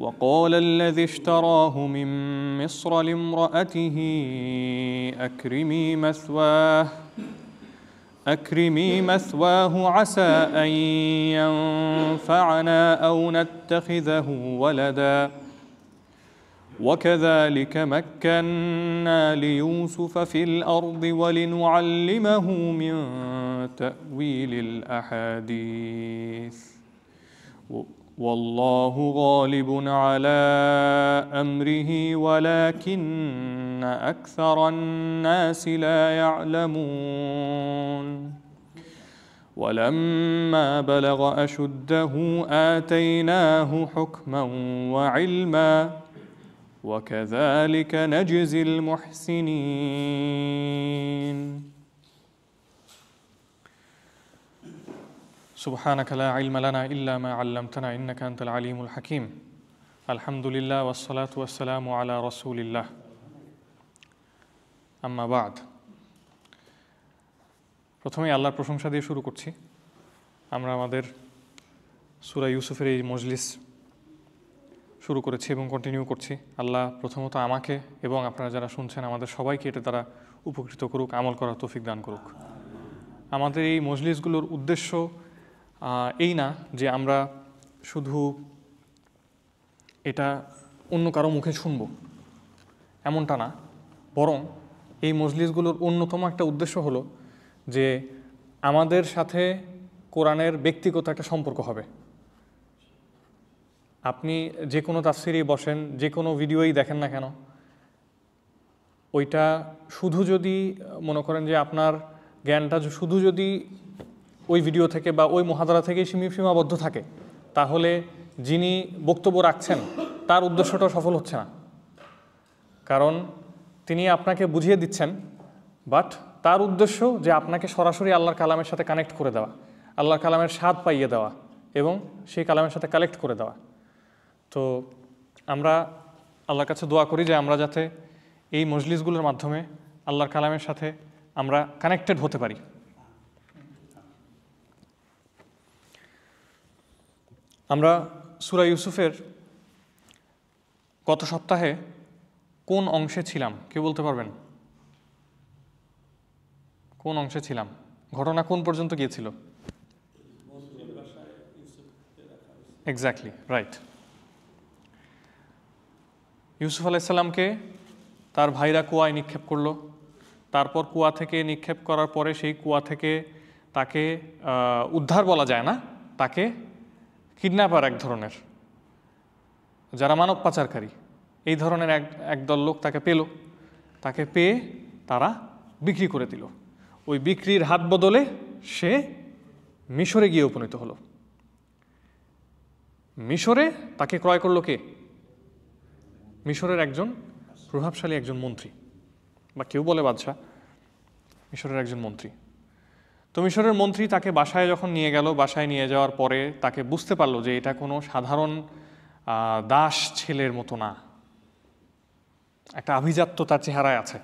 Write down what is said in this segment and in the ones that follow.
وقال الذي اشتراه من مصر لامرأته أكرمي مثواه عسى أن ينفعنا أو نتخذه ولدا وكذلك مكنا ليوسف في الأرض ولنعلمه من تأويل الأحاديث والله غالب على أمره ولكن أكثر الناس لا يعلمون ولما بلغ أشده آتيناه حكما وعلما وكذلك نجزي المحسنين سبحانك لا علم لنا إلا ما علمتنا إنك أنت العليم الحكيم الحمد لله والصلاة والسلام على رسول الله أما بعد প্রথমেই আল্লাহর প্রশংসা দিয়ে শুরু করছি। আমরা আমাদের সূরা ইউসুফের এই মজলিস শুরু করেছি এবং কন্টিনিউ করছি। আল্লাহ প্রথমত আমাকে এবং আপনারা যারা শুনছেন আমাদের সবাইকে এটা দ্বারা উপকৃত করুক, আমল করার তৌফিক দান করুক। আমাদের এই মজলিসগুলোর উদ্দেশ্য এই না যে আমরা শুধু এটা অন্য কারো মুখে শুনব, এমনটা না, বরং এই মজলিসগুলোর অন্যতম একটা উদ্দেশ্য হলো যে আমাদের সাথে কোরআনের ব্যক্তিগত একটা সম্পর্ক হবে। আপনি যে কোনো তাফসিরেই বসেন, যে কোনো ভিডিওই দেখেন না কেন, ওইটা শুধু যদি মনে করেন যে আপনার জ্ঞানটা শুধু যদি ওই ভিডিও থেকে বা ওই মুহাদারা থেকেই সীমাবদ্ধ থাকে, তাহলে যিনি বক্তব্য রাখছেন তার উদ্দেশ্যটা সফল হচ্ছে না। কারণ তিনি আপনাকে বুঝিয়ে দিচ্ছেন, বাট তার উদ্দেশ্য যে আপনাকে সরাসরি আল্লাহর কালামের সাথে কানেক্ট করে দেওয়া, আল্লাহর কালামের স্বাদ পাইয়ে দেওয়া এবং সেই কালামের সাথে কালেক্ট করে দেওয়া। তো আমরা আল্লাহর কাছে দোয়া করি যে আমরা যাতে এই মজলিসগুলোর মাধ্যমে আল্লাহর কালামের সাথে আমরা কানেক্টেড হতে পারি। আমরা সূরা ইউসুফের গত সপ্তাহে কোন অংশে ছিলাম কেউ বলতে পারবেন? কোন অংশে ছিলাম? ঘটনা কোন পর্যন্ত গিয়েছিল? Exactly right. ইউসুফ আলাইহিসসালামকে তার ভাইরা কুয়ায় নিক্ষেপ করলো। তারপর কুয়া থেকে নিক্ষেপ করার পরে সেই কুয়া থেকে তাকে উদ্ধার বলা যায় না, তাকে কিডন্যাপার এক ধরনের, যারা মানব পাচারকারী, এই ধরনের একদল লোক তাকে পেল। তাকে পেয়ে তারা বিক্রি করে দিল। ওই বিক্রির হাত বদলে সে মিশরে গিয়ে উপনীত হলো। মিশরে তাকে ক্রয় করলো কে? মিশরের একজন প্রভাবশালী একজন মন্ত্রী, বা কেউ বলে বাদশাহ, মিশরের একজন মন্ত্রী। তো মিশরের মন্ত্রী তাকে বাসায় যখন নিয়ে গেল, বাসায় নিয়ে যাওয়ার পরে তাকে বুঝতে পারলো যে এটা কোনো সাধারণ দাস ছেলের মতো না, একটা আভিজাত্য তার চেহারায় আছে,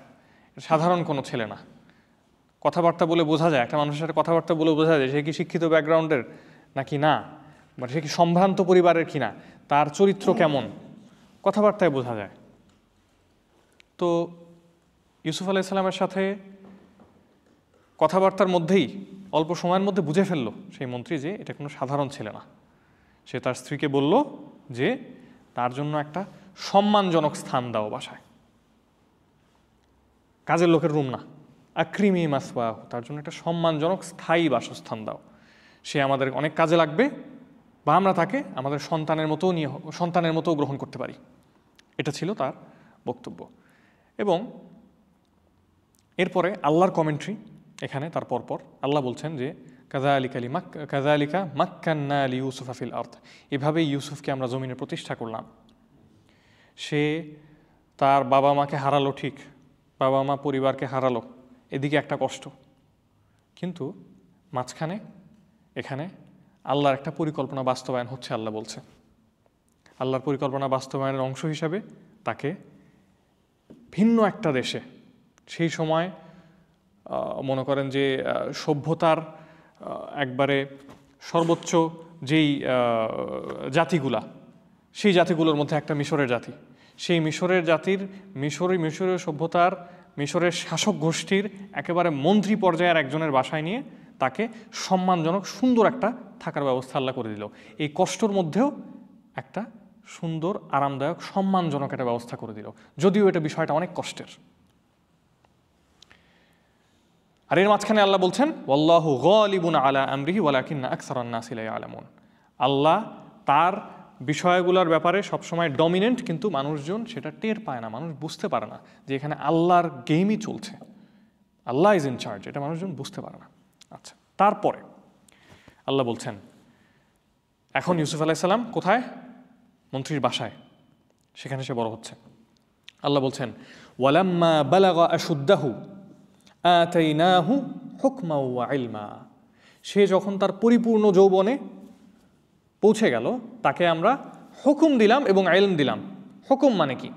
সাধারণ কোনো ছেলে না। কথাবার্তা বলে বোঝা যায়, একটা মানুষের সাথে কথাবার্তা বলে বোঝা যায় সে কি শিক্ষিত ব্যাকগ্রাউন্ডের নাকি না, বা সে কি সম্ভ্রান্ত পরিবারের কিনা, তার চরিত্র কেমন, কথাবার্তায় বোঝা যায়। তো ইউসুফ আলাইহিসসালামের সাথে কথাবার্তার মধ্যেই অল্প সময়ের মধ্যে বুঝে ফেললো সেই মন্ত্রী যে এটা কোনো সাধারণ ছেলে না। সে তার স্ত্রীকে বলল যে তার জন্য একটা সম্মানজনক স্থান দাও বাসায়, কাজের লোকের রুম না, আকরিমি মাসওয়াহ, তার জন্য একটা সম্মানজনক স্থায়ী বাসস্থান দাও। সে আমাদের অনেক কাজে লাগবে, বা আমরা তাকে আমাদের সন্তানের মতো গ্রহণ করতে পারি। এটা ছিল তার বক্তব্য। এবং এরপরে আল্লাহর কমেন্ট্রি এখানে তার পরপর আল্লাহ বলছেন যে কাযালিকা মাক্কান্না লিইউসুফা ফিল আরদ, এভাবেই ইউসুফকে আমরা জমিনে প্রতিষ্ঠা করলাম। সে তার বাবা মাকে হারালো, ঠিক, বাবা মা পরিবারকে হারালো, এদিকে একটা কষ্ট, কিন্তু মাঝখানে এখানে আল্লাহর একটা পরিকল্পনা বাস্তবায়ন হচ্ছে। আল্লাহ বলছে আল্লাহর পরিকল্পনা বাস্তবায়নের অংশ হিসাবে তাকে ভিন্ন একটা দেশে, সেই সময় মনে করেন যে সভ্যতার একবারে সর্বোচ্চ যেই জাতিগুলা, সেই জাতিগুলোর মধ্যে একটা মিশরের জাতি। সেই মিশরের জাতির মিশরীয় সভ্যতার মিশরের শাসক গোষ্ঠীর একেবারে মন্ত্রী পর্যায়ের একজনের বাসায় নিয়ে তাকে সম্মানজনক সুন্দর একটা থাকার ব্যবস্থা আল্লাহ করে দিল। এই কষ্টর মধ্যেও একটা সুন্দর আরামদায়ক সম্মানজনক একটা ব্যবস্থা করে দিল, যদিও এটা বিষয়টা অনেক কষ্টের। আর এর মাঝখানে আল্লাহ বলছেন ওয়াল্লাহু গালিবুন আলা আমরিহি ওয়ালাকিন্না আকসারান নাসি লা ইয়ালামুন। আল্লাহ তার বিষয়গুলোর ব্যাপারে সবসময় ডমিনেন্ট, কিন্তু মানুষজন সেটা টের পায় না, মানুষ বুঝতে পারে না যে এখানে আল্লাহর গেমই চলছে, আল্লাহ ইজ ইন চার্জ, এটা মানুষজন বুঝতে পারে না। আচ্ছা, তারপরে আল্লাহ বলছেন এখন ইউসুফ আলাইহিস সালাম কোথায়? মন্ত্রীর বাসায়, সেখানে সে বড় হচ্ছে। আল্লাহ বলছেন ওয়ালাম্মা বালাগা আশুদ্দাহু আতাইনাহু হুকমা ওয়া ইলমা। সে যখন তার পরিপূর্ণ যৌবনে পৌঁছে গেল তাকে আমরা হুকুম দিলাম এবং ইলম দিলাম। হুকুম মানে কি?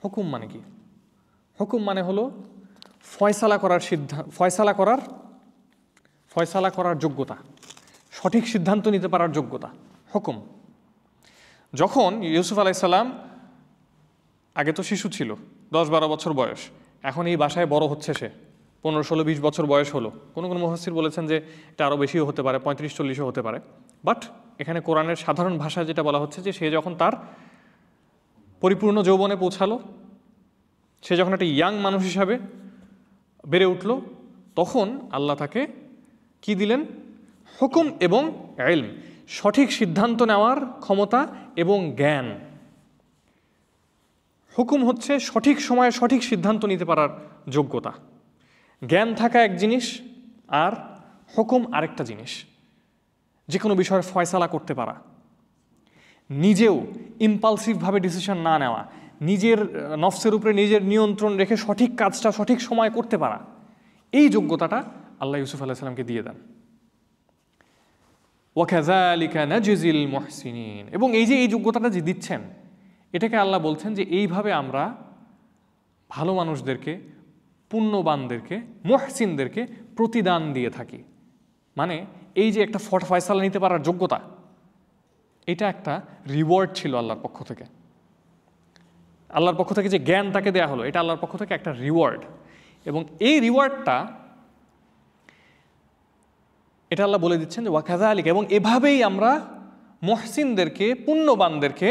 হুকুম মানে কি? হুকুম মানে হলো ফয়সালা করার যোগ্যতা, সঠিক সিদ্ধান্ত নিতে পারার যোগ্যতা, হুকুম। যখন ইউসুফ আলাইহিস সালাম আগে তো শিশু ছিল, 10-12 বছর বয়স, এখন এই বাসায় বড় হচ্ছে, সে 15-16-20 বছর বয়স হলো। কোনো কোনো মুফাসসির বলেছেন যে এটা আরও বেশিও হতে পারে, 35-40ও হতে পারে। বাট এখানে কোরআনের সাধারণ ভাষায় যেটা বলা হচ্ছে যে সে যখন তার পরিপূর্ণ যৌবনে পৌঁছালো, সে যখন একটা ইয়াং মানুষ হিসাবে বেড়ে উঠল, তখন আল্লাহ তাকে কি দিলেন? হুকুম এবং ইলম, সঠিক সিদ্ধান্ত নেওয়ার ক্ষমতা এবং জ্ঞান। হুকুম হচ্ছে সঠিক সময়ে সঠিক সিদ্ধান্ত নিতে পারার যোগ্যতা, জ্ঞান থাকা এক জিনিস, আর হুকুম আরেকটা জিনিস। যে কোনো বিষয়ের ফয়সালা করতে পারা, নিজেও ইম্পালসিভভাবে ডিসিশন না নেওয়া, নিজের নফসের উপরে নিজের নিয়ন্ত্রণ রেখে সঠিক কাজটা সঠিক সময়ে করতে পারা, এই যোগ্যতাটা আল্লাহ ইউসুফ আলাইহিস সালামকে দিয়ে দেন। ওয়াকাযালিকা নাজজিল মুহসিনিন। এবং এই যে এই যোগ্যতাটা যে দিচ্ছেন, এটাকে আল্লাহ বলছেন যে এইভাবে আমরা ভালো মানুষদেরকে, পুণ্যবানদেরকে, মুহসিনদেরকে প্রতিদান দিয়ে থাকি। মানে এই যে একটা ফয়সালা নিতে পারার যোগ্যতা, এটা একটা রিওয়ার্ড ছিল আল্লাহর পক্ষ থেকে। আল্লাহর পক্ষ থেকে যে জ্ঞান তাকে দেয়া হলো, এটা আল্লাহর পক্ষ থেকে একটা রিওয়ার্ড। এবং এই রিওয়ার্ডটা এটা আল্লাহ বলে দিচ্ছেন যে ওয়াকাযালিকা, এবং এভাবেই আমরা মুহসিনদেরকে, পুণ্যবানদেরকে,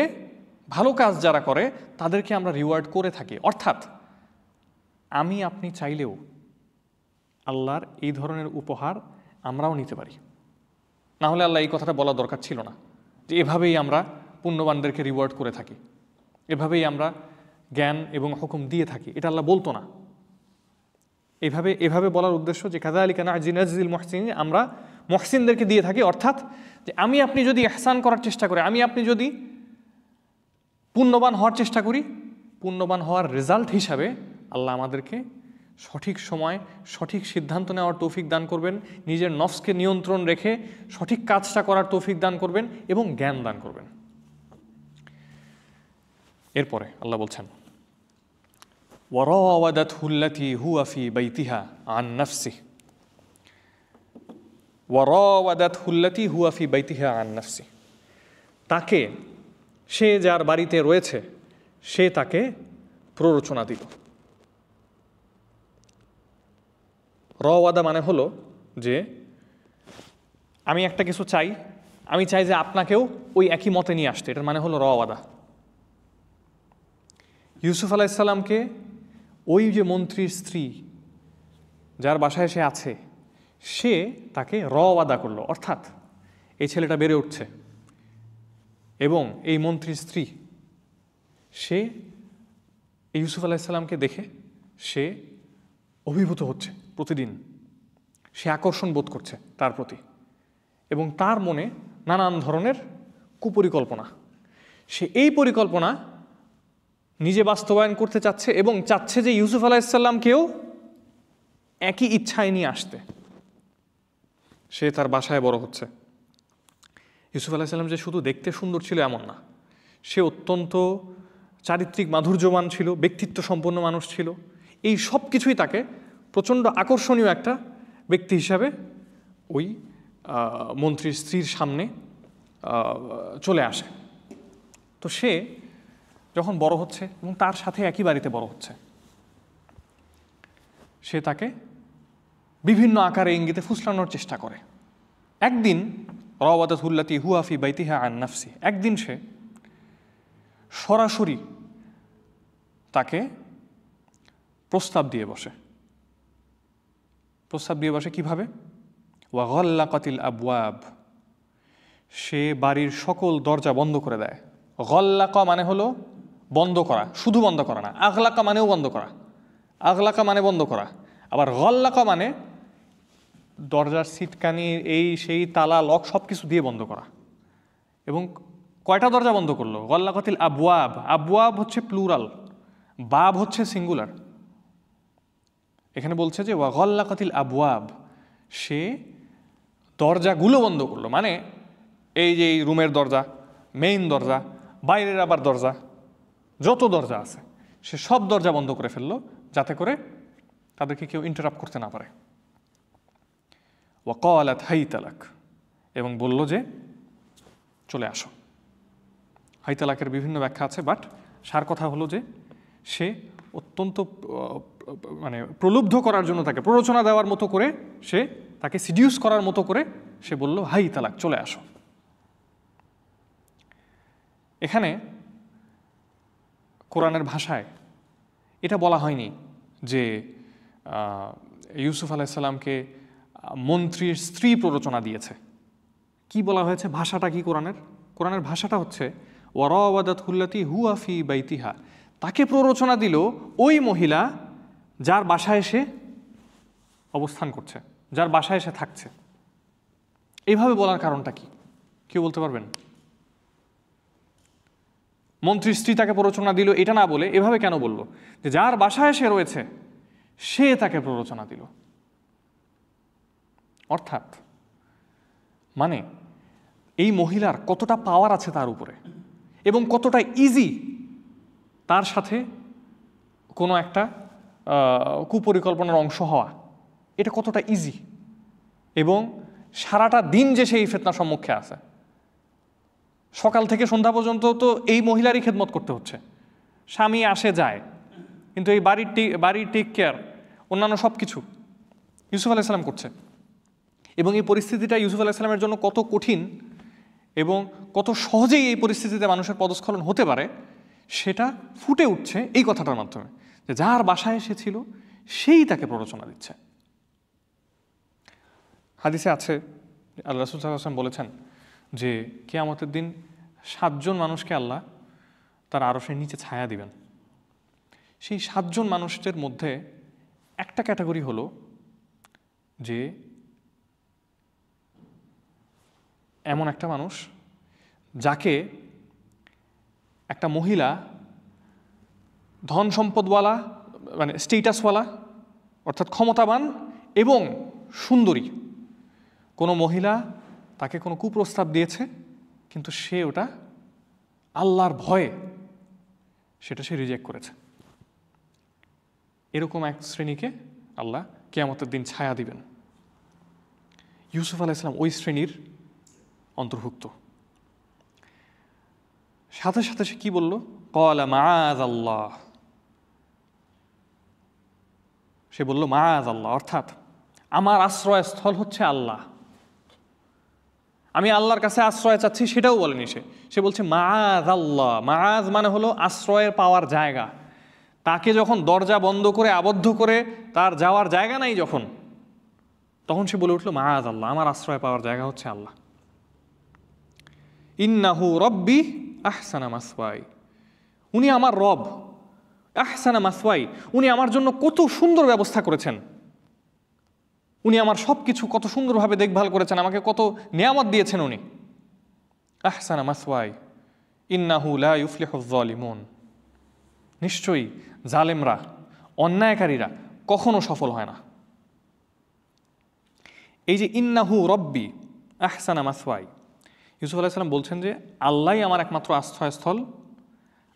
ভালো কাজ যারা করে তাদেরকে আমরা রিওয়ার্ড করে থাকি। অর্থাৎ আমি আপনি চাইলেও আল্লাহর এই ধরনের উপহার আমরাও নিতে পারি। না হলে আল্লাহ এই কথাটা বলা দরকার ছিল না যে এভাবেই আমরা পুণ্যবানদেরকে রিওয়ার্ড করে থাকি, এভাবেই আমরা জ্ঞান এবং হুকুম দিয়ে থাকি, এটা আল্লাহ বলতো না। এভাবে বলার উদ্দেশ্য যে কাযালিকা নাজজিল মুহসিনিন, আমরা মুহসিনদেরকে দিয়ে থাকি। অর্থাৎ যে আমি আপনি যদি ইহসান করার চেষ্টা করি, আমি আপনি যদি পুণ্যবান হওয়ার চেষ্টা করি, পুণ্যবান হওয়ার রেজাল্ট হিসাবে আল্লাহ আমাদেরকে সঠিক সময় সঠিক সিদ্ধান্ত নেওয়ার তৌফিক দান করবেন, নিজের নফসকে নিয়ন্ত্রণ রেখে সঠিক কাজটা করার তৌফিক দান করবেন এবং জ্ঞান দান করবেন। এরপরে আল্লাহ বলছেন ওয়ারাওয়াদাতহু আল্লাতী হুয়া ফী বাইতিহা আন নাফসিহি, ওয়ারাওয়াদাতহু আল্লাতী হুয়া ফী বাইতিহা আন নাফসিহি, তাকে, সে যার বাড়িতে রয়েছে, সে তাকে প্ররোচনা দিল। রাওয়াদা মানে হলো যে আমি একটা কিছু চাই, আমি চাই যে আপনাকেও ওই একই মতে নিয়ে আসতে, এটার মানে হলো রাওয়াদা। ইউসুফ আলাইহিস সালামকে ওই যে মন্ত্রীর স্ত্রী যার বাসায় সে আছে, সে তাকে রাওয়াদা করলো। অর্থাৎ এই ছেলেটা বেড়ে উঠছে এবং এই মন্ত্রীর স্ত্রী, সে ইউসুফ আলাইহিস সালামকে দেখে সে অভিভূত হচ্ছে, প্রতিদিন সে আকর্ষণ বোধ করছে তার প্রতি, এবং তার মনে নানান ধরনের কুপরিকল্পনা। সে এই পরিকল্পনা নিজে বাস্তবায়ন করতে চাচ্ছে এবং চাচ্ছে যে ইউসুফ আলাইহিস সালামকেও একই ইচ্ছায় নিয়ে আসতে। সে তার বাসায় বড় হচ্ছে। ইউসুফ আলাইহিস সালাম যে শুধু দেখতে সুন্দর ছিল এমন না, সে অত্যন্ত চারিত্রিক মাধুর্যবান ছিল, ব্যক্তিত্ব সম্পন্ন মানুষ ছিল। এই সব কিছুই তাকে প্রচণ্ড আকর্ষণীয় একটা ব্যক্তি হিসাবে ওই মন্ত্রীর স্ত্রীর সামনে চলে আসে। তো সে যখন বড় হচ্ছে এবং তার সাথে একই বাড়িতে বড় হচ্ছে, সে তাকে বিভিন্ন আকারে ইঙ্গিতে ফুসলানোর চেষ্টা করে। একদিন রাওয়াদাতহুল্লাতী হুয়া ফী বাইতিহা আন নাফসি, একদিন সে সরাসরি তাকে প্রস্তাব দিয়ে বসে। প্রস্তাব দিয়ে বসে কিভাবে? ওয়া গল্লাকাতিল আবওয়াব, সে বাড়ির সকল দরজা বন্ধ করে দেয়। গল্লাকা মানে হলো বন্ধ করা, শুধু বন্ধ করা না, আগলাকা মানেও বন্ধ করা। আগলাকা মানে বন্ধ করা, আবার গল্লাকা মানে দরজার সিটকানি, এই সেই তালা লক সব কিছু দিয়ে বন্ধ করা। এবং কয়টা দরজা বন্ধ করলো? গল্লাকাতিল আবওয়াব, আবওয়াব হচ্ছে প্লুরাল, বাব হচ্ছে সিঙ্গুলার। এখানে বলছে যে ওয়া গল্লাকাতিল আবওয়াব, সে দরজাগুলো বন্ধ করলো, মানে এই যে এই রুমের দরজা, মেইন দরজা, বাইরের আবার দরজা, যত দরজা আছে সে সব দরজা বন্ধ করে ফেললো, যাতে করে তাদেরকে কেউ ইন্টারাপ্ট করতে না পারে। ওয়া ক্বালাত হাইতা লাক, এবং বলল যে চলে আসো। হাইতা লাকের বিভিন্ন ব্যাখ্যা আছে, বাট সার কথা হলো যে সে অত্যন্ত মানে প্রলুব্ধ করার জন্য, তাকে প্ররোচনা দেওয়ার মতো করে, সে তাকে সিডিউস করার মতো করে সে বলল হাইতা লাক, চলে আসো। এখানে কোরআনের ভাষায় এটা বলা হয়নি যে ইউসুফ আলাইহিসসালামকে মন্ত্রীর স্ত্রী প্ররোচনা দিয়েছে। কি বলা হয়েছে? ভাষাটা কি কোরআনের? কোরআনের ভাষাটা হচ্ছে ওয়ারাওয়াদাতহুল্লাতী হুয়া ফী বাইতিহা, তাকে প্ররোচনা দিল ওই মহিলা যার বাসায় সে অবস্থান করছে, যার বাসায় সে থাকছে। এইভাবে বলার কারণটা কি কেউ বলতে পারবেন? মন্ত্রীর স্ত্রী তাকে প্ররোচনা দিল এটা না বলে এভাবে কেন বলল যে যার বাসায় সে রয়েছে সে তাকে প্ররোচনা দিল? অর্থাৎ মানে এই মহিলার কতটা পাওয়ার আছে তার উপরে, এবং কতটা ইজি তার সাথে কোনো একটা কুপরিকল্পনার অংশ হওয়া, এটা কতটা ইজি। এবং সারাটা দিন যে সেই ফিতনার সম্মুখে আছে, সকাল থেকে সন্ধ্যা পর্যন্ত তো এই মহিলারই খেদমত করতে হচ্ছে। স্বামী আসে যায়, কিন্তু এই বাড়ির টেক কেয়ার, অন্যান্য সব কিছু ইউসুফ আলাইহিসসালাম করছে। এবং এই পরিস্থিতিটা ইউসুফ আলাইহিসসালামের জন্য কত কঠিন এবং কত সহজেই এই পরিস্থিতিতে মানুষের পদস্খলন হতে পারে, সেটা ফুটে উঠছে এই কথাটার মাধ্যমে, যে যার বাসায় এসেছিল সেই তাকে প্ররোচনা দিচ্ছে। হাদিসে আছে আল্লাহ রাসূল সাল্লাল্লাহু আলাইহি ওয়াসাল্লাম বলেছেন যে কিয়ামতের দিন 7 জন মানুষকে আল্লাহ তার আরশের নিচে ছায়া দিবেন। সেই 7 জন মানুষদের মধ্যে একটা ক্যাটাগরি হলো যে এমন একটা মানুষ যাকে একটা মহিলা ধন সম্পদওয়ালা, মানে স্টেটাসওয়ালা, অর্থাৎ ক্ষমতাবান এবং সুন্দরী কোনো মহিলা তাকে কোনো কুপ্রস্তাব দিয়েছে, কিন্তু সে ওটা আল্লাহর ভয়ে সেটা সে রিজেক্ট করেছে। এরকম এক শ্রেণীকে আল্লাহ কিয়ামতের দিন ছায়া দিবেন। ইউসুফ আলাইহিসসালাম ওই শ্রেণীর অন্তর্ভুক্ত। সাথে সাথে সে কি বলল? ক্বালা মাআযাল্লাহ, সে বলল মাআযাল্লাহ, অর্থাৎ আমার আশ্রয়স্থল হচ্ছে আল্লাহ, আমি আল্লাহর কাছে আশ্রয় চাচ্ছি, সেটাও বলেনি সে বলছে মাআযাল্লাহ। মাআজ মানে হলো আশ্রয়ের পাওয়ার জায়গা। তাকে যখন দরজা বন্ধ করে আবদ্ধ করে তার যাওয়ার জায়গা নাই যখন, তখন সে বলে উঠল মাআযাল্লাহ, আমার আশ্রয় পাওয়ার জায়গা হচ্ছে আল্লাহ। ইন্নাহু রব্বি আহসানা মাসওয়াই, উনি আমার রব। আহসানা মাসওয়াই, উনি আমার জন্য কত সুন্দর ব্যবস্থা করেছেন, উনি আমার সব কিছু কত সুন্দরভাবে দেখভাল করেছেন, আমাকে কত নিয়ামত দিয়েছেন উনি। আহসানা মাসওয়াই ইন্নাহু লা ইউফলিহুজ যালিমুন, নিশ্চয়ই জালেমরা, অন্যায়কারীরা কখনো সফল হয় না। এই যে ইন্নাহু রব্বি আহসানা মাসওয়াই, ইউসুফ আলাইহিস সালাম বলছেন যে আল্লাহই আমার একমাত্র আশ্রয়স্থল,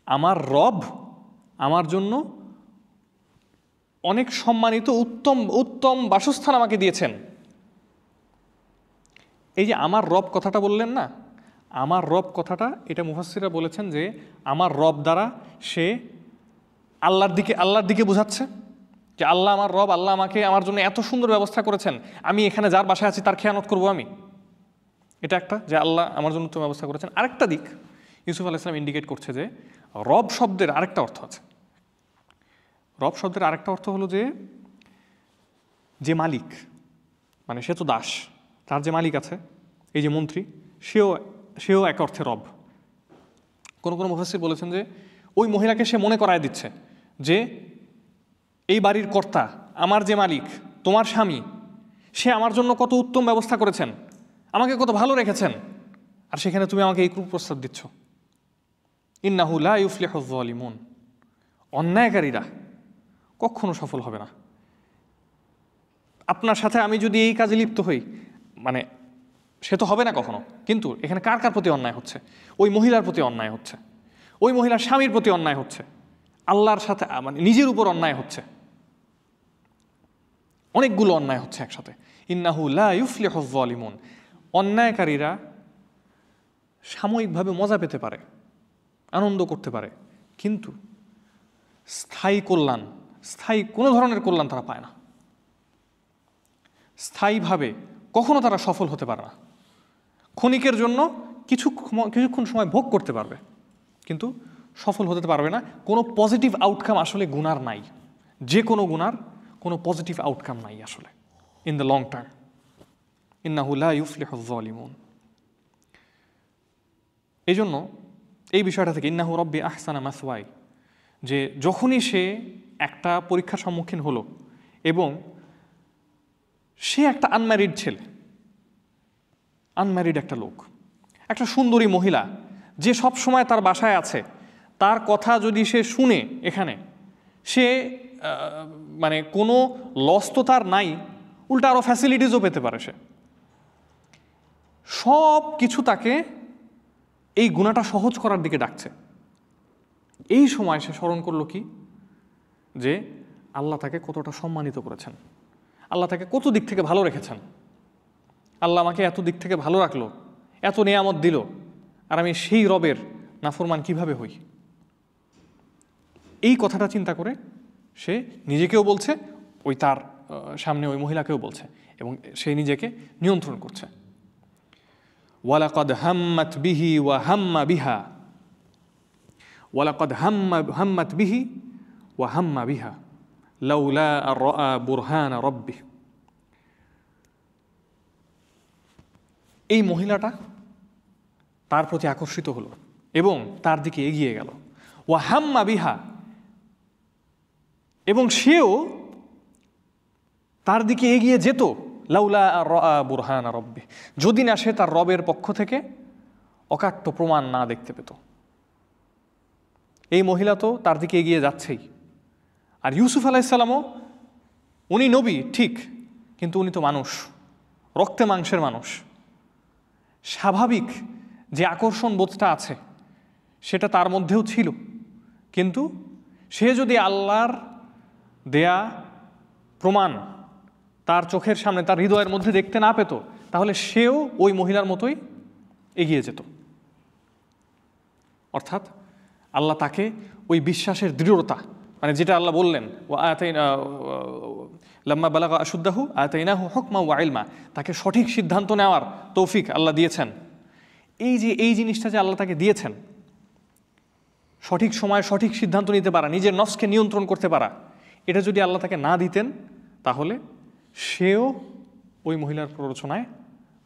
আমার রব আমার জন্য অনেক সম্মানিত উত্তম উত্তম বাসস্থান আমাকে দিয়েছেন। এই যে আমার রব কথাটা বললেন না, আমার রব কথাটা এটা মুফাসসিররা বলেছেন যে আমার রব দ্বারা সে আল্লাহর দিকে বোঝাচ্ছে যে আল্লাহ আমার রব, আল্লাহ আমাকে আমার জন্য এত সুন্দর ব্যবস্থা করেছেন, আমি এখানে যার বাসায় আছি তার খেয়ানত করবো আমি। এটা একটা, যে আল্লাহ আমার জন্য তো ব্যবস্থা করেছেন। আরেকটা দিক ইউসুফ আলাইহিস সালাম ইন্ডিকেট করছে যে রব শব্দের আরেকটা অর্থ আছে। রব শব্দের আরেকটা অর্থ হলো যে মালিক, মানে সে তো দাস, তার যে মালিক আছে, এই যে মন্ত্রী, সেও এক অর্থে রব। কোনো কোনো মুফাসসির বলেছেন যে ওই মহিলাকে সে মনে করায় দিচ্ছে যে এই বাড়ির কর্তা, আমার যে মালিক, তোমার স্বামী, সে আমার জন্য কত উত্তম ব্যবস্থা করেছেন, আমাকে কত ভালো রেখেছেন, আর সেখানে তুমি আমাকে এই কুপ্রস্তাব দিচ্ছ। ইন্নাহু লা ইউফলিহুজ যালিমুন, অন্যায়কারীরা কখনো সফল হবে না। আপনার সাথে আমি যদি এই কাজে লিপ্ত হই, মানে সে তো হবে না কখনো, কিন্তু এখানে কার কার প্রতি অন্যায় হচ্ছে? ওই মহিলার প্রতি অন্যায় হচ্ছে, ওই মহিলার স্বামীর প্রতি অন্যায় হচ্ছে, আল্লাহর সাথে মানে নিজের উপর অন্যায় হচ্ছে, অনেকগুলো অন্যায় হচ্ছে একসাথে। ইন্নাহু লা ইউফলিহুজ যালিমুন, অন্যায়কারীরা সাময়িকভাবে মজা পেতে পারে, আনন্দ করতে পারে, কিন্তু স্থায়ী কোনো ধরনের কল্যাণ তারা পায় না। স্থায়ীভাবে কখনো তারা সফল হতে পারে না। ক্ষণিকের জন্য কিছুক্ষণ সময় ভোগ করতে পারবে, কিন্তু সফল হতে পারবে না। কোনো পজিটিভ আউটকাম আসলে গুনার নাই, যে কোনো গুনার কোনো পজিটিভ আউটকাম নাই আসলে ইন দ্য লং টার্ম। ইন্নাহু লা ইউফলিহুজ যালিমুন। এই জন্য এই বিষয়টা থেকে ইন্নাহু রব্বি আহসানা মাসওয়াই, যে যখনই সে একটা পরীক্ষার সম্মুখীন হলো এবং সে একটা আনম্যারিড ছেলে, আনম্যারিড একটা লোক, একটা সুন্দরী মহিলা যে সব সময় তার বাসায় আছে, তার কথা যদি সে শুনে, এখানে সে মানে কোনো লস তো তার নাই, উল্টা আরও ফ্যাসিলিটিসও পেতে পারে। সে সব কিছু তাকে এই গুণাটা সহজ করার দিকে ডাকছে। এই সময় সে স্মরণ করলো কি, যে আল্লাহ তাকে কতটা সম্মানিত করেছেন, আল্লাহ তাকে কত দিক থেকে ভালো রেখেছেন, আল্লাহ আমাকে এত দিক থেকে ভালো রাখলো, এত নেয়ামত দিল, আর আমি সেই রবের নাফরমান কিভাবে হই। এই কথাটা চিন্তা করে সে নিজেকেও বলছে, ওই তার সামনে ওই মহিলাকেও বলছে, এবং সে নিজেকে নিয়ন্ত্রণ করছে। ওয়ালাকাদ হাম্মাত বিহি ওয়া হাম্মা বিহা, ওয়ালাকাদ হাম্মাত বিহি ওয়া হাম্মা বিহা লাউলা আর রাআ বুরহানা রাব্বিহ। এই মহিলাটা তার প্রতি আকর্ষিত হলো এবং তার দিকে এগিয়ে গেল। ওয়া হাম্মা বিহা, এবং সেও তার দিকে এগিয়ে যেত। লাউলা আর রাআ বুরহানা রাব্বিহ, যদি না সে তার রবের পক্ষ থেকে অকাট্য প্রমাণ না দেখতে পেত। এই মহিলা তো তার দিকে এগিয়ে যাচ্ছেই, আর ইউসুফ আলাইহিস সালামও, উনি নবী ঠিক, কিন্তু উনি তো মানুষ, রক্তে মাংসের মানুষ। স্বাভাবিক যে আকর্ষণ বোধটা আছে সেটা তার মধ্যেও ছিল, কিন্তু সে যদি আল্লাহর দেয়া প্রমাণ তার চোখের সামনে, তার হৃদয়ের মধ্যে দেখতে না পেত, তাহলে সেও ওই মহিলার মতোই এগিয়ে যেত। অর্থাৎ আল্লাহ তাকে ওই বিশ্বাসের দৃঢ়তা, মানে যেটা আল্লাহ বললেন, লাম্মা বালাগা আশুদ্দাহু আতাইনাহু হুকমা ওয়া ইলমা, তাকে সঠিক সিদ্ধান্ত নেওয়ার তৌফিক আল্লাহ দিয়েছেন। এই জিনিসটা যে আল্লাহ তাকে দিয়েছেন, সঠিক সময়ে সঠিক সিদ্ধান্ত নিতে পারা, নিজের নফসকে নিয়ন্ত্রণ করতে পারা, এটা যদি আল্লাহ তাকে না দিতেন, তাহলে সেও ওই মহিলার প্ররোচনায়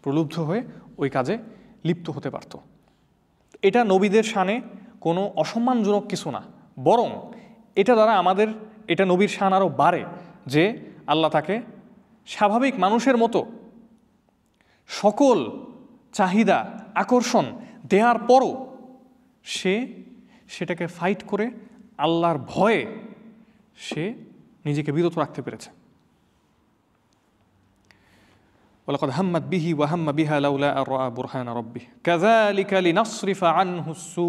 প্রলুব্ধ হয়ে ওই কাজে লিপ্ত হতে পারত। এটা নবীদের শানে কোনো অসম্মানজনক কিছু না, বরং এটা দ্বারা এটা নবীর শান আরও বাড়ে, যে আল্লাহ তাকে স্বাভাবিক মানুষের মতো সকল চাহিদা আকর্ষণ দেওয়ার পরও সেটাকে ফাইট করে আল্লাহর ভয়ে সে নিজেকে বিরত রাখতে পেরেছে। ওয়ালাকাদ হাম্মাত বিহি ওয়া হাম্মা বিহা লাউলা আর রাআ বুরহানা রাব্বিহ কাযালিকা লিনাসরিফা আনহু সু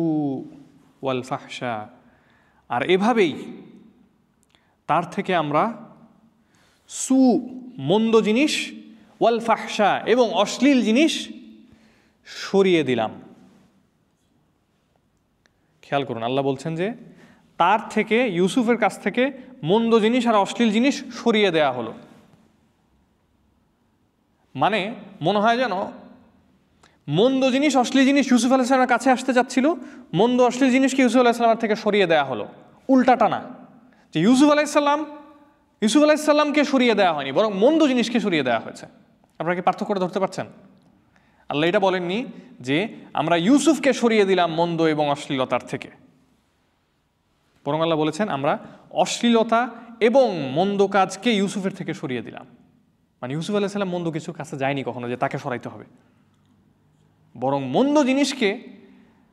ওয়াল ফাহশা। আর এভাবেই তার থেকে আমরা মন্দ জিনিস, ওয়াল ফাহশা এবং অশ্লীল জিনিস সরিয়ে দিলাম, খেয়াল করুন, আল্লাহ বলছেন যে তার থেকে, ইউসুফের কাছ থেকে মন্দ জিনিস আর অশ্লীল জিনিস সরিয়ে দেয়া হলো। মানে মনে হয় যেন মন্দ জিনিস, অশ্লীল জিনিস ইউসুফ আলাইহিসসালামের কাছে আসতে যাচ্ছিল, মন্দ অশ্লীল জিনিসকে ইউসুফ আলাইহিসসালামের থেকে সরিয়ে দেয়া হলো। উল্টাটা না, যে ইউসুফ আলাইহিসসালামকে সরিয়ে দেওয়া হয়নি, বরং মন্দ জিনিসকে সরিয়ে দেওয়া হয়েছে। আপনারা কি পার্থক্য করে ধরতে পারছেন? আল্লাহ এটা বলেননি যে আমরা ইউসুফকে সরিয়ে দিলাম মন্দ এবং অশ্লীলতার থেকে, বরং আল্লাহ বলেছেন আমরা অশ্লীলতা এবং মন্দ কাজকে ইউসুফের থেকে সরিয়ে দিলাম। মানে ইউসুফ আলাইহিস সালাম মন্দ কিছুর কাছে যায়নি কখনো যে তাকে সরাইতে হবে, বরং মন্দ জিনিসকে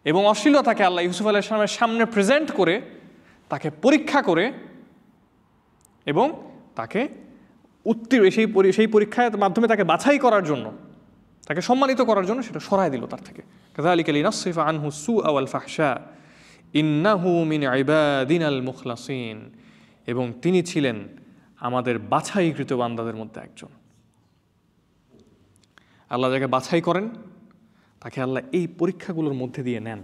এবং অশ্লীলতাকে আল্লাহ ইউসুফ আলাইহিস সালামের সামনে প্রেজেন্ট করে, তাকে পরীক্ষা করে এবং তাকে সেই পরীক্ষার মাধ্যমে তাকে বাছাই করার জন্য, তাকে সম্মানিত করার জন্য সেটা সরাই দিল তার থেকে। কাযালিকা লিনাসরিফা আনহু সুআ ওয়াল ফাহশা ইন্নাহু মিন ইবাদিনাল মুখলাসিন, এবং তিনি ছিলেন আমাদের বাছাইকৃত বান্দাদের মধ্যে একজন। আল্লাহ যাকে বাছাই করেন তাকে আল্লাহ এই পরীক্ষাগুলোর মধ্যে দিয়ে নেন।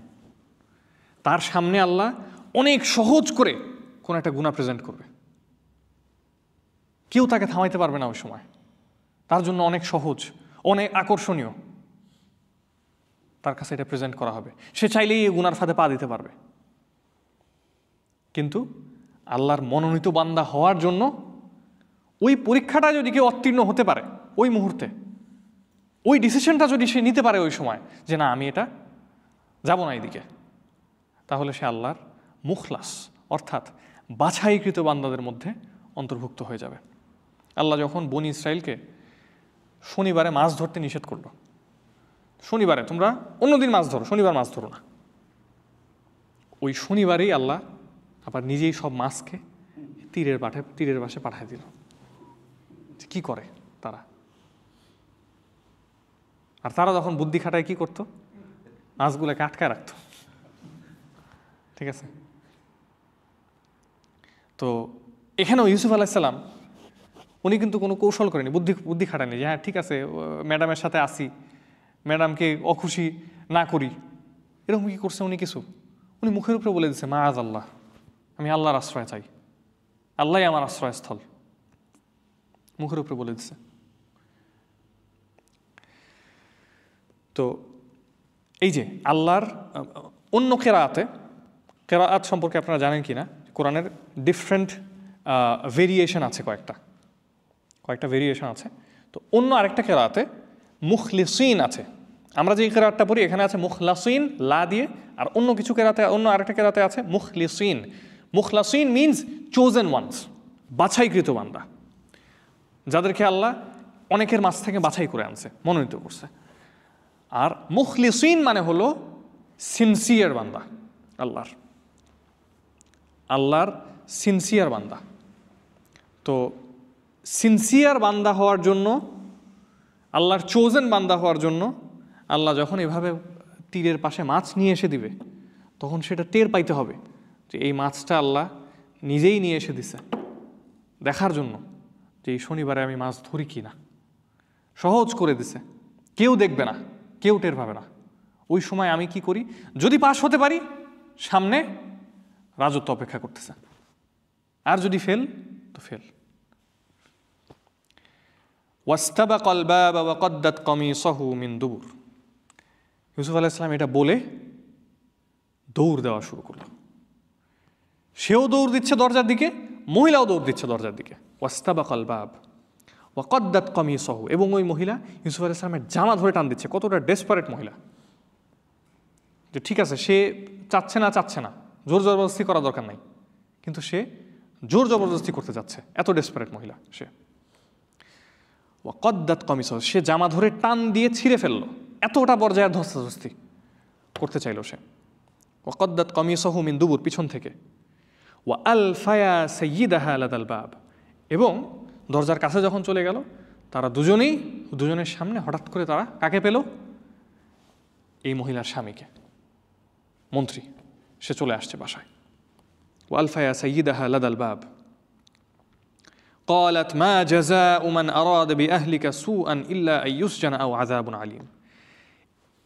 তার সামনে আল্লাহ অনেক সহজ করে কোনো একটা গুনাহ প্রেজেন্ট করবে, কেউ তাকে থামাইতে পারবে না ওই সময়, তার জন্য অনেক সহজ, অনেক আকর্ষণীয় তার কাছে এটা প্রেজেন্ট করা হবে। সে চাইলেই এই গুনার ফাঁদে পা দিতে পারবে, কিন্তু আল্লাহর মনোনীত বান্দা হওয়ার জন্য ওই পরীক্ষাটা যদি কেউ উত্তীর্ণ হতে পারে ওই মুহূর্তে, ওই ডিসিশনটা যদি সে নিতে পারে ওই সময় যে না আমি এটা যাব না এইদিকে, তাহলে সে আল্লাহর মুখলাস অর্থাৎ বাছাইকৃত বান্দাদের মধ্যে অন্তর্ভুক্ত হয়ে যাবে। আল্লাহ যখন বনি ইসরাইলকে শনিবারে মাছ ধরতে নিষেধ করলো, শনিবারে তোমরা অন্যদিন মাছ ধরো, শনিবার মাছ ধরো না, ওই শনিবারেই আল্লাহ আবার নিজেই সব মাছকে তীরের পাশে পাঠায় দিল। কি করে তারা? আর তারা যখন বুদ্ধি খাটায় কি করতো? মাছগুলোকে আটকায় রাখতো। ঠিক আছে, তো এখানেও ইউসুফ আলাইহিস সালাম উনি কিন্তু কোনো কৌশল করেনি, বুদ্ধি খাটায়নি যে হ্যাঁ ঠিক আছে ম্যাডামের সাথে আসি, ম্যাডামকে অখুশি না করি, এরকম কি করছে উনি কিছু? উনি মুখের উপরে বলে দিচ্ছে মাআজ আল্লাহ, আমি আল্লাহর আশ্রয় চাই, আল্লাহই আমার আশ্রয়স্থল, মুখের উপরে বলে দিচ্ছে। তো এই যে আল্লাহর অন্য কেরাআত সম্পর্কে আপনারা জানেন কি না, কোরআনের ডিফারেন্ট ভেরিয়েশন আছে, কয়েকটা ভেরিয়েশন আছে। তো অন্য আরেকটা কেরাআতে মুখলিসিন আছে। আমরা যে কেরাআতটা পড়ি এখানে আছে মুখলাসিন লা দিয়ে, আর অন্য কিছু কেরাআতে, অন্য আরেকটা কেরাআতে আছে মুখলিসিন। মুখলাসিন মিনস চোজেন ওয়ান্স, বাছাইকৃত বান্দা, যাদেরকে আল্লাহ অনেকের মাঝ থেকে বাছাই করে আনছে, মনোনীত করছে। আর মুখলিসিন মানে হলো সিনসিয়ার বান্দা, আল্লাহর সিনসিয়ার বান্দা। তো সিনসিয়ার বান্দা হওয়ার জন্য, আল্লাহর চোজেন বান্দা হওয়ার জন্য আল্লাহ যখন এভাবে তীরের পাশে মাছ নিয়ে এসে দিবে, তখন সেটা টের পাইতে হবে যে এই মাছটা আল্লাহ নিজেই নিয়ে এসে দিছে, দেখার জন্য যে এই শনিবারে আমি মাছ ধরি কি না। সহজ করে দিছে, কেউ দেখবে না, কেউ টের পাবে না। ওই সময় আমি কি করি, যদি পাশ হতে পারি সামনে রাজত্ব অপেক্ষা করতেছে, আর যদি ফেল তো ফেল। ওয়াস্তাবাকাল বাবা ওয়া কদ্দাত কমিসাহু মিন দুবুর। ইউসুফ আলাইহিস সালাম এটা বলে দৌড় দেওয়া শুরু করলো। সেও দৌড় দিচ্ছে দরজার দিকে, মহিলাও দৌড় দিচ্ছে দরজার দিকে। ওয়াস্তাবাকাল বাব ওয়া কদ্দাত কমিসাহু, এবং ওই মহিলা ইউসুফ আলাইহিস সালামের জামা ধরে টান দিচ্ছে। কতটা ডেসপারেট মহিলা, যে ঠিক আছে সে চাচ্ছে না, জোর জবরদস্তি করা দরকার নাই, কিন্তু সে জোর জবরদস্তি করতে যাচ্ছে, এত ডেসপারেট মহিলা সে। ওয়া কদ্দাত কমিসাহু, সে জামা ধরে টান দিয়ে ছিঁড়ে ফেললো, এতটা পর্যায়ে ধস্তাধস্তি করতে চাইল সে। ওয়া কদ্দাত কমিসাহু মিন দুবুর, পিছন থেকে। ওয়া আলফায়া সাইয়্যিদাহা লাদাল বাব, এবং দরজার কাছে যখন চলে গেল তারা দুজনের সামনে হঠাৎ করে তারা কাকে পেল? এই মহিলার স্বামীকে, মন্ত্রী, সে চলে আসছে বাসায়। ওয়া আলফায়া সাইয়্যিদাহা লাদাল বাব قالت ما جزاء من أراد بأهلك سوءا إلا أن يسجن أو عذاب عليم।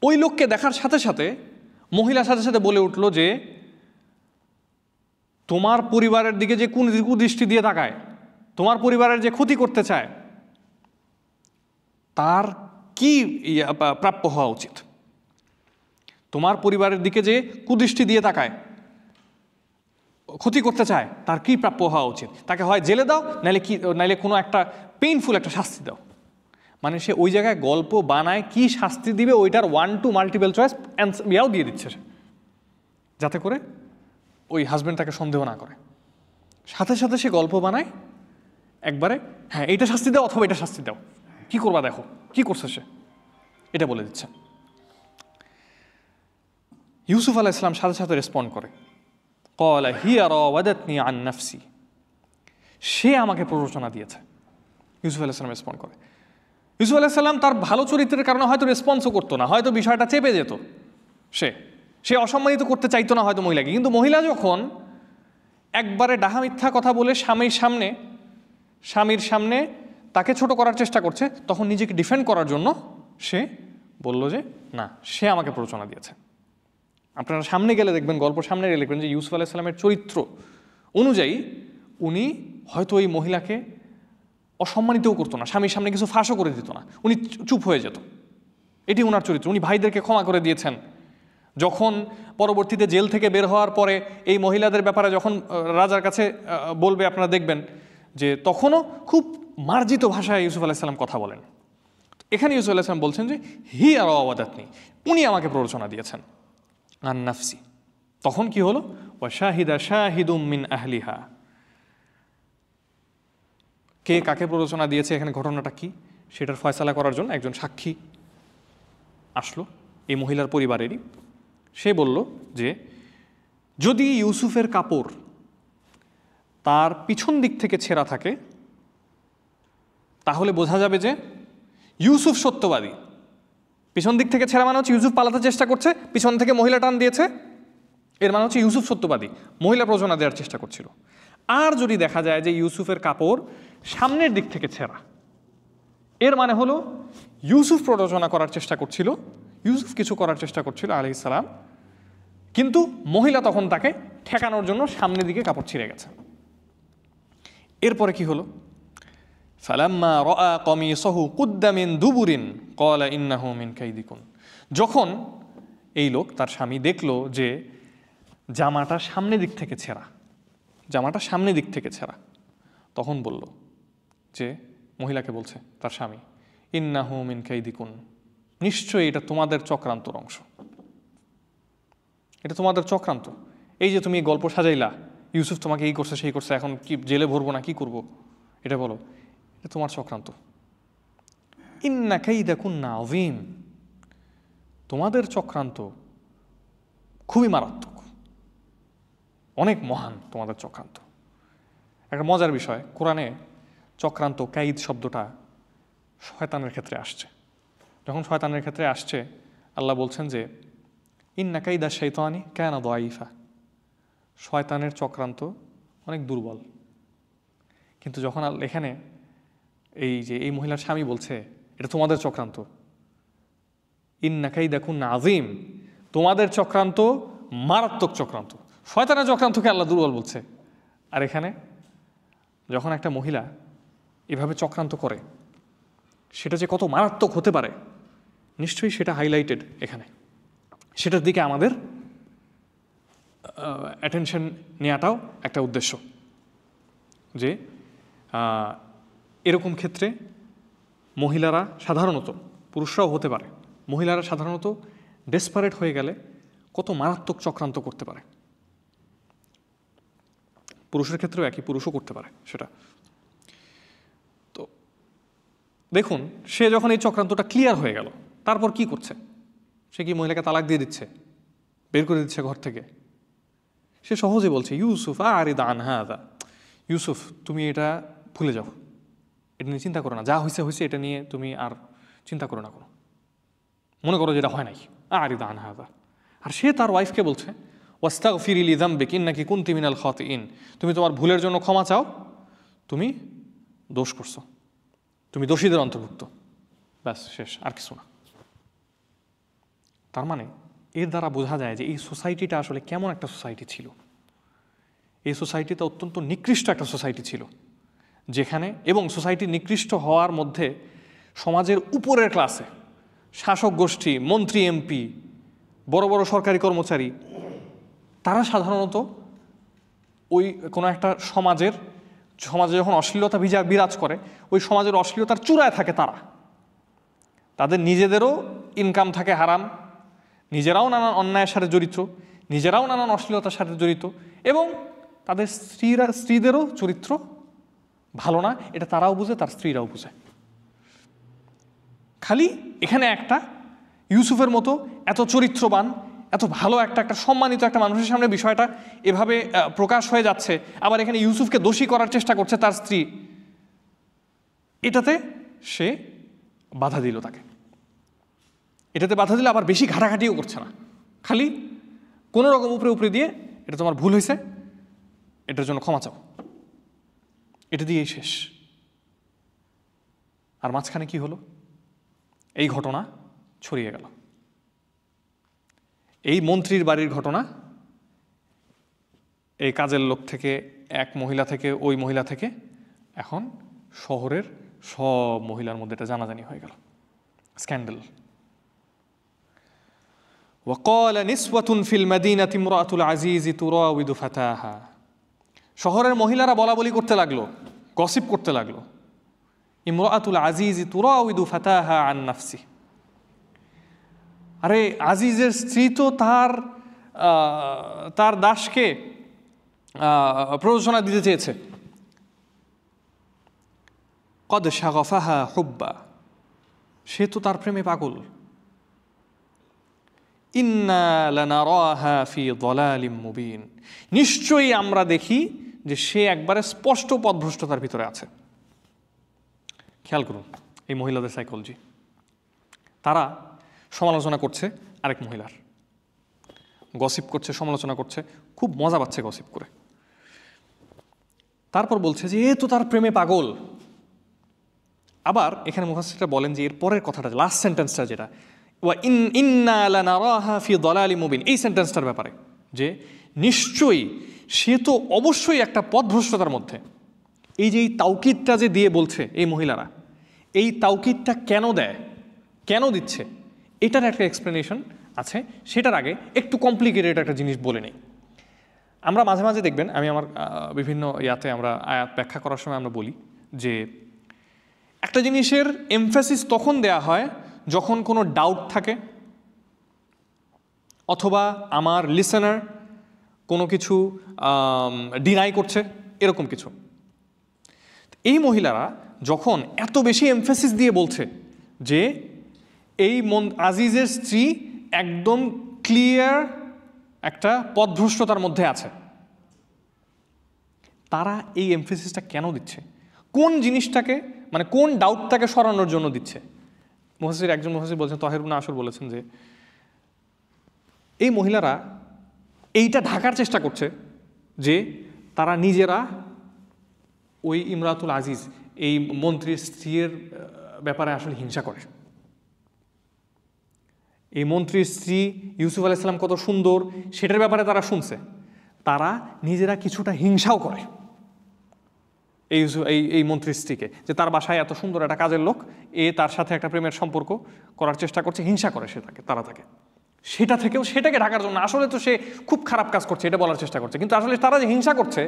ওই লোককে দেখার সাথে সাথে মহিলার সাথে সাথে বলে উঠল যে তোমার পরিবারের দিকে যে কুদৃষ্টি দিয়ে তাকায়, তোমার পরিবারের যে ক্ষতি করতে চায়, তার কি প্রাপ্য হওয়া উচিত? তোমার পরিবারের দিকে যে কুদৃষ্টি দিয়ে তাকায়, ক্ষতি করতে চায়, তার কি প্রাপ্য হওয়া উচিত? তাকে হয় জেলে দাও, নাইলে কোনো একটা পেইনফুল একটা শাস্তি দাও। মানে সে ওই জায়গায় গল্প বানায় কি শাস্তি দিবে ওইটার 1 to multiple চয়েস ইয়াও দিয়ে দিচ্ছে সে, যাতে করে ওই হাজব্যান্ড তাকে সন্দেহ না করে। সাথে সাথে সে গল্প বানায় একবারে, হ্যাঁ এইটা শাস্তি দাও অথবা এটা শাস্তি দাও, কি করবা দেখো কি করছে সে, এটা বলে দিচ্ছে। ইউসুফ আলাইহিস সালাম সাথে সাথে রেসপন্ড করে, ক্বালা হিয়া রাওয়াদাতনি আন নাফসি, সে আমাকে প্ররোচনা দিয়েছে। ইউসুফ আলাইহিস সালাম রেসপন্ড করে। ইউসুফ আলাইহিস সালাম তার ভালো চরিত্রের কারণে হয়তো রেসপন্সও করতো না, হয়তো বিষয়টা চেপে যেত, সে অসম্মানিত করতে চাইতো না হয়তো মহিলাকে। কিন্তু মহিলা যখন একবারে ডাহা মিথ্যা কথা বলে স্বামীর সামনে তাকে ছোট করার চেষ্টা করছে, তখন নিজেকে ডিফেন্ড করার জন্য সে বলল যে না, সে আমাকে প্ররোচনা দিয়েছে। আপনারা সামনে গেলে দেখবেন, গল্প সামনে গেলে দেখবেন যে ইউসুফ আলাইহিস সালামের চরিত্র অনুযায়ী উনি হয়তো ওই মহিলাকে অসম্মানিতও করতো না, স্বামীর সামনে কিছু ফাঁসও করে দিত না, উনি চুপ হয়ে যেত। এটি ওনার চরিত্র। উনি ভাইদেরকে ক্ষমা করে দিয়েছেন। যখন পরবর্তীতে জেল থেকে বের হওয়ার পরে এই মহিলাদের ব্যাপারে যখন রাজার কাছে বলবে, আপনারা দেখবেন যে তখনও খুব মার্জিত ভাষায় ইউসুফ আলাইহিস সালাম কথা বলেন। এখানে ইউসুফ আলাইহিস সালাম বলছেন যে হিয়া রাওয়াদাতনি, উনি আমাকে প্ররোচনা দিয়েছেন আন নাফসি। তখন কি হলো, ওয়া শাহিদা শাহিদুম মিন আহলিহা, কে কাকে প্ররোচনা দিয়েছে, এখানে ঘটনাটা কি সেটার ফয়সালা করার জন্য একজন সাক্ষী আসলো এই মহিলার পরিবারেরই। সে বলল যে যদি ইউসুফের কাপড় তার পিছন দিক থেকে ছেঁড়া থাকে তাহলে বোঝা যাবে যে ইউসুফ সত্যবাদী। পিছন দিক থেকে ছেঁড়া মানে হচ্ছে ইউসুফ পালাতে চেষ্টা করছে, পিছন থেকে মহিলা টান দিয়েছে, এর মানে হচ্ছে ইউসুফ সত্যবাদী, মহিলা প্ররোচনা দেওয়ার চেষ্টা করছিল। আর যদি দেখা যায় যে ইউসুফের কাপড় সামনের দিক থেকে ছেঁড়া, এর মানে হলো ইউসুফ প্ররোচনা করার চেষ্টা করছিল, ইউসুফ কিছু করার চেষ্টা করছিল আলাইহিস সালাম, কিন্তু মহিলা তখন তাকে ঠেকানোর জন্য সামনের দিকে কাপড় ছিঁড়ে গেছে। এরপরে কি হলো, ফালাম্মা রাআ কমিসাহু কুদ্দা মিন দুবুরিন ক্বালা ইন্নাহু মিন কাইদিকুন, যখন এই লোক তার স্বামী দেখলো যে জামাটা সামনের দিক থেকে ছেঁড়া, তখন বলল যে, মহিলাকে বলছে তার স্বামী, ইন্নাহু মিন কাইদিকুন, নিশ্চয়ই এটা তোমাদের চক্রান্তর অংশ, এটা তোমাদের চক্রান্ত। এই যে তুমি গল্প সাজাইলা, ইউসুফ তোমাকে এই করছে সেই করছে, এখন কি জেলে ভরবো না কি করব, এটা বলো, এটা তোমার চক্রান্ত। ইন্না কাইদাকুন্না আযীম, তোমাদের চক্রান্ত খুবই মারাত্মক, অনেক মহান তোমাদের চক্রান্ত। একটা মজার বিষয়, কোরআনে চক্রান্ত কাইদ শব্দটা শয়তানের ক্ষেত্রে আসছে। যখন শয়তানের ক্ষেত্রে আসছে, আল্লাহ বলছেন যে ইন্না কাইদা শাইতানি কানা দাঈফা, শয়তানের চক্রান্ত অনেক দুর্বল। কিন্তু যখন এখানে এই মহিলার স্বামী বলছে এটা তোমাদের চক্রান্ত, ইন্না কাইদাকুন্না আযীম, তোমাদের চক্রান্ত মারাত্মক চক্রান্ত, শয়তানের চক্রান্তকে আল্লাহ দুর্বল বলছে। আর এখানে যখন একটা মহিলা এভাবে চক্রান্ত করে, সেটা যে কত মারাত্মক হতে পারে নিশ্চয়ই সেটা হাইলাইটেড এখানে। সেটার দিকে আমাদের অ্যাটেনশন নেওয়াটাও একটা উদ্দেশ্য, যে এরকম ক্ষেত্রে মহিলারা সাধারণত, পুরুষরাও হতে পারে, মহিলারা সাধারণত ডেসপারেট হয়ে গেলে কত মারাত্মক চক্রান্ত করতে পারে। পুরুষের ক্ষেত্রেও একই, পুরুষও করতে পারে সেটা। তো দেখুন, সে যখন এই চক্রান্তটা ক্লিয়ার হয়ে গেল, তারপর কি করছে? সে কি মহিলাকে তালাক দিয়ে দিচ্ছে, বের করে দিচ্ছে ঘর থেকে? সে সহজে বলছে, ইউসুফ আরিদ আন হাযা, ইউসুফ তুমি এটা ভুলে যাও, এটা নিয়ে চিন্তা করো না, যা হয়েছে হয়েছে, এটা নিয়ে তুমি আর চিন্তা করো না, কোনো মনে করো যেটা হয় নাই, আরিদ আন হাযা। আর সে তার ওয়াইফকে বলছে, ওয়াস্তাগফিরি লিযামবিক ইন্নাকি কুনতি মিনাল খাতিইন, তুমি তোমার ভুলের জন্য ক্ষমা চাও, তুমি দোষ করছো, তুমি দোষীদের অন্তর্ভুক্ত, ব্যাস শেষ, আর কিছু না। তার মানে এর দ্বারা বোঝা যায় যে এই সোসাইটিটা আসলে কেমন একটা সোসাইটি ছিল। এই সোসাইটিতে অত্যন্ত নিকৃষ্ট একটা সোসাইটি ছিল, যেখানে এবং সোসাইটি নিকৃষ্ট হওয়ার মধ্যে সমাজের উপরের ক্লাসে শাসক গোষ্ঠী, মন্ত্রী, এমপি, বড় বড় সরকারি কর্মচারী, তারা সাধারণত ওই কোনো একটা সমাজে যখন অশ্লীলতা বিরাজ করে, ওই সমাজের অশ্লীলতার চূড়ায় থাকে তারা। তাদের নিজেদেরও ইনকাম থাকে হারাম, নিজেরাও নানান অন্যায়ের সাথে জড়িত, নিজেরাও নানান অশ্লীলতার সাথে জড়িত, এবং তাদের স্ত্রীদেরও চরিত্র ভালো না, এটা তারাও বুঝে, তার স্ত্রীরাও বুঝে। খালি এখানে একটা ইউসুফের মতো এত চরিত্রবান, এত ভালো একটা সম্মানিত একটা মানুষের সামনে বিষয়টা এভাবে প্রকাশ হয়ে যাচ্ছে, আবার এখানে ইউসুফকে দোষী করার চেষ্টা করছে তার স্ত্রী, এটাতে সে বাধা দিল তাকে। এটাতে বাধা দিলে আবার বেশি ঘাটাঘাটিও করছে না, খালি কোনো রকম উপরে দিয়ে এটা তোমার ভুল হয়েছে, এটার জন্য ক্ষমা চাও, এটা দিয়েই শেষ। আর মাঝখানে কি হলো? এই ঘটনা ছড়িয়ে গেল। এই মন্ত্রীর বাড়ির ঘটনা এই কাজের লোক থেকে, এক মহিলা থেকে, ওই মহিলা থেকে, এখন শহরের সব মহিলার মধ্যে এটা জানাজানি হয়ে গেল, স্ক্যান্ডাল। وقال نسوة في المدينة امرأة العزيز تراود فتاها। শহরের মহিলারা বলা বলি করতে লাগলো, গসিপ করতে লাগলো, ইমরাতুল আজিজ তুরাউইদু ফাতাহা আন নাফসি। আরে আজিজের স্ত্রী তো তার দাসকে প্ররোচনা দিতে চেয়েছে। কদ শাগফাহা হুব্বা, সে তো তার প্রেমে পাগল। ইন্না লানারাহা ফি যালালিম মুবিন, নিশ্চয়ই আমরা দেখি যে সে একবারে স্পষ্ট পথভ্রষ্টতার ভিতরে আছে। খেয়াল করুন এই মহিলাদের সাইকোলজি। তারা সমালোচনা করছে আরেক মহিলার, গসিপ করছে, সমালোচনা করছে, খুব মজা পাচ্ছে গসিপ করে। তারপর বলছে যে এ তো তার প্রেমে পাগল। আবার এখানে মুফাসসিররা বলেন যে এর পরের কথাটা, লাস্ট সেন্টেন্সটা যেটা, ওয়া ইন্না লানারাহা ফি যালালিম মুবিন, এই সেন্টেন্সটার ব্যাপারে যে নিশ্চয়ই সে তো অবশ্যই একটা পথভ্রষ্টতার মধ্যে। এই যে এই তাওকিদটা যে দিয়ে বলছে এই মহিলারা, এই তাওকিদটা কেন দেয়, কেন দিচ্ছে, এটার একটা এক্সপ্লেনেশন আছে। সেটার আগে একটু কমপ্লিকেটেড একটা জিনিস বলে নেই। আমরা মাঝে মাঝে দেখবেন, আমি আমার বিভিন্ন আমরা আয়াত ব্যাখ্যা করার সময় আমরা বলি যে একটা জিনিসের এমফাসিস তখন দেয়া হয় যখন কোনো ডাউট থাকে, অথবা আমার লিসেনার কোনো কিছু ডিনাই করছে, এরকম কিছু। এই মহিলারা যখন এত বেশি এমফাসিস দিয়ে বলছে যে এই আজিজের স্ত্রী একদম ক্লিয়ার একটা পথভ্রষ্টতার মধ্যে আছে, তারা এই এমফাসিসটা কেন দিচ্ছে, কোন জিনিসটাকে, মানে কোন ডাউটটাকে সরানোর জন্য দিচ্ছে? একজন মুফাসসির বলছেন, তাহের ইবনে আশুর বলেছেন যে এই মহিলারা এইটা ঢাকার চেষ্টা করছে যে তারা নিজেরা ওই ইমরাতুল আজিজ, এই মন্ত্রীর স্ত্রীর ব্যাপারে আসলে হিংসা করে। এই মন্ত্রীর স্ত্রী ইউসুফ আলাইহিস সালাম কত সুন্দর, সেটার ব্যাপারে তারা শুনছে, তারা নিজেরা কিছুটা হিংসাও করে এই মন্ত্রীর স্ত্রীকে, যে তার বাসায় এত সুন্দর একটা কাজের লোক, তার সাথে একটা প্রেমের সম্পর্ক করার চেষ্টা করছে, হিংসা করে তারা তাকে। সেটা থেকেও সেটাকে ঢাকার জন্য আসলে তো সে খুব খারাপ কাজ করছে এটা বলার চেষ্টা করছে, কিন্তু আসলে তারা যে হিংসা করছে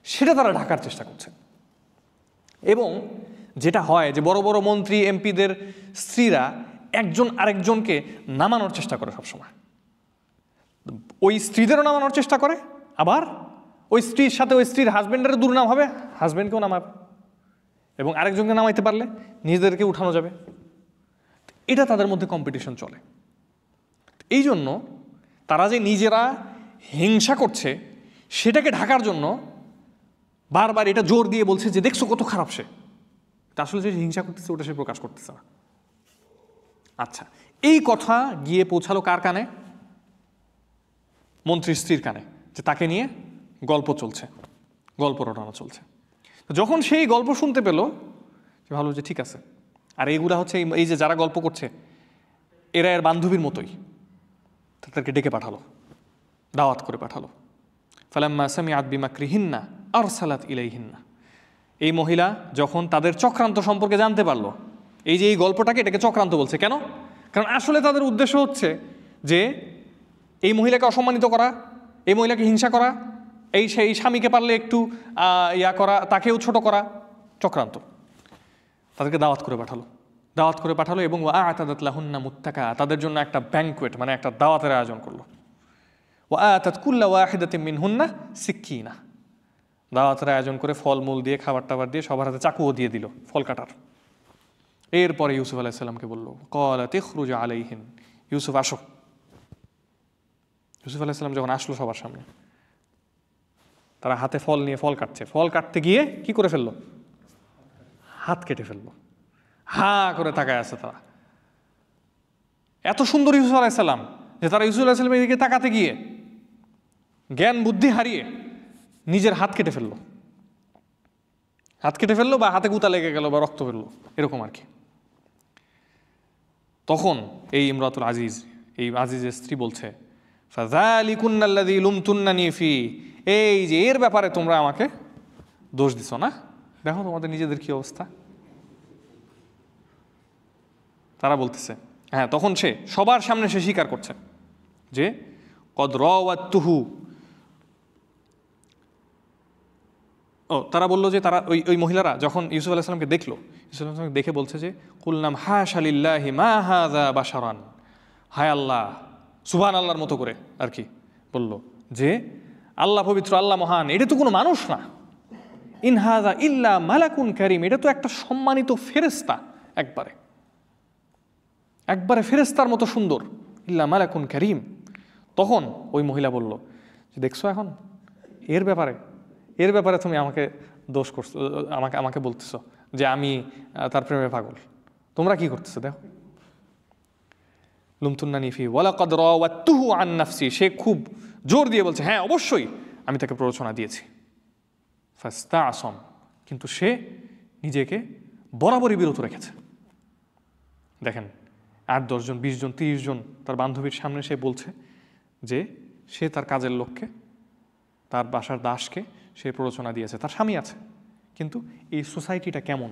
সেটা তারা ঢাকার চেষ্টা করছে। এবং যেটা হয় যে বড় বড় মন্ত্রী এমপিদের স্ত্রীরা একজন আরেকজনকে নামানোর চেষ্টা করে সবসময়, ওই স্ত্রীদেরও নামানোর চেষ্টা করে, আবার ওই স্ত্রীর সাথে ওই স্ত্রীর হাজব্যান্ডেরও দুর্নাম হবে, হাজব্যান্ডকেও নামাবে, এবং আরেকজনকে নামাইতে পারলে নিজেদেরকে উঠানো যাবে। এটা তাদের মধ্যে কম্পিটিশন চলে। এই জন্য তারা যে নিজেরা হিংসা করছে সেটাকে ঢাকার জন্য বারবার এটা জোর দিয়ে বলছে যে দেখছো কত খারাপ সে, আসলে যে হিংসা করতেছে ওটা সে প্রকাশ করতেছে না। আচ্ছা, এই কথা গিয়ে পৌঁছালো কার কানে? মন্ত্রীর স্ত্রীর কানে, যে তাকে নিয়ে গল্প চলছে, গল্প রটানো চলছে। যখন সেই গল্প শুনতে পেল, সে ভাবলো যে ঠিক আছে, আর এইগুলা হচ্ছে এই যে যারা গল্প করছে এরা এর বান্ধবীর মতোই, তাদেরকে ডেকে পাঠালো, দাওয়াত করে পাঠালো। ফালাম্মা সামিআত বিমাকরিহিন্না আরসালাত ইলাইহিন্না। এই মহিলা যখন তাদের চক্রান্ত সম্পর্কে জানতে পারলো, এই যে এই গল্পটাকে, এটাকে চক্রান্ত বলছে। কেন? কারণ আসলে তাদের উদ্দেশ্য হচ্ছে যে এই মহিলাকে অসম্মানিত করা, এই মহিলাকে হিংসা করা, এই সেই স্বামীকে পারলে একটু করা, তাকেও ছোট করা, চক্রান্ত। তাদেরকে দাওয়াত করে পাঠালো এবং আ'তাদাত লাহুন্না মুত্তাকা, তাদের জন্য একটা ব্যাংকুয়েট মানে একটা দাওয়াতের আয়োজন করলো। আ'তাত কুল্লা ওয়াহিদাতিন মিনহুন্না সিক্কিনা, দাওয়াতের আয়োজন করে ফলমূল দিয়ে, খাবার টাবার দিয়ে, সবার হাতে চাকুও দিয়ে দিল ফল কাটার। এরপরে ইউসুফ আলাইহিস সালামকে বলল, ক্বালাত ইখরুজ আলাইহিন, ইউসুফ আসো। ইউসুফ আলাইহিস সালাম যখন আসলো সবার সামনে, তারা হাতে ফল নিয়ে ফল কাটছে। ফল কাটতে গিয়ে কি করে ফেললো? হাত কেটে ফেললো। হা করে তাকায় আছে তারা। এত সুন্দর ইউসুফ আলাইহিস সালাম যে তারা ইউসুফ আলাইহিস সালামের দিকে তাকাতে গিয়ে জ্ঞান বুদ্ধি হারিয়ে নিজের হাত কেটে ফেললো বা হাতে গুতা লেগে গেল বা রক্ত ফেললো, এরকম আর কি। তখন এই ইমরাতুল আজিজ, এই আজিজের স্ত্রী বলছে, ফাযালিকুন্নাল্লাযী লুমতুন্নানী ফী, এই যে এর ব্যাপারে তোমরা আমাকে দোষ দিছো না, দেখো তোমাদের নিজেদের কি অবস্থা। তারা বলতেছে, হ্যাঁ, তখন সে সবার সামনে সে স্বীকার করছে যে কদ রাওয়াতুহু। তারা বললো যে তারা ওই মহিলারা যখন ইউসুফ আলাইহিস সালামকে দেখলো, ইউসুফ আলাইহিস সালামকে দেখে বলছে যে কুলনাম হাশা লিল্লাহি মা হাযা বাশারান, হায় আল্লাহ, সুবহানাল্লাহর মতো করে আর কি বলল যে আল্লাহ পবিত্র, আল্লাহ মহান, এটা তো কোনো মানুষ না। ইন হাযা ইল্লা মালাকুন কারীম, এটা তো একটা সম্মানিত ফেরেশতা, একবারে ফেরেশতার মতো সুন্দর, ইল্লা মালাকুন কারীম। তখন ওই মহিলা বলল যে দেখছো, এখন এর ব্যাপারে তুমি আমাকে দোষ করছো, আমাকে বলতেছো যে আমি তার প্রেমে পাগল। তোমরা কি করতেছো দেখো। লুমতুন্নানী ফী ওয়ালাকাদ রাওয়াতুহু আন নাফসি, সে খুব জোর দিয়ে বলছে, হ্যাঁ অবশ্যই আমি তাকে প্ররোচনা দিয়েছি। ফাস্তাআসাম, কিন্তু সে নিজেকে বরাবরই বিরত রেখেছে। দেখেন, 8, 10 জন, 20 জন, 30 জন তার বান্ধবীর সামনে সে বলছে যে সে তার কাজের লোককে, তার বাসার দাসকে সে প্ররোচনা দিয়েছে, তার স্বামী আছে। কিন্তু এই সোসাইটিটা কেমন,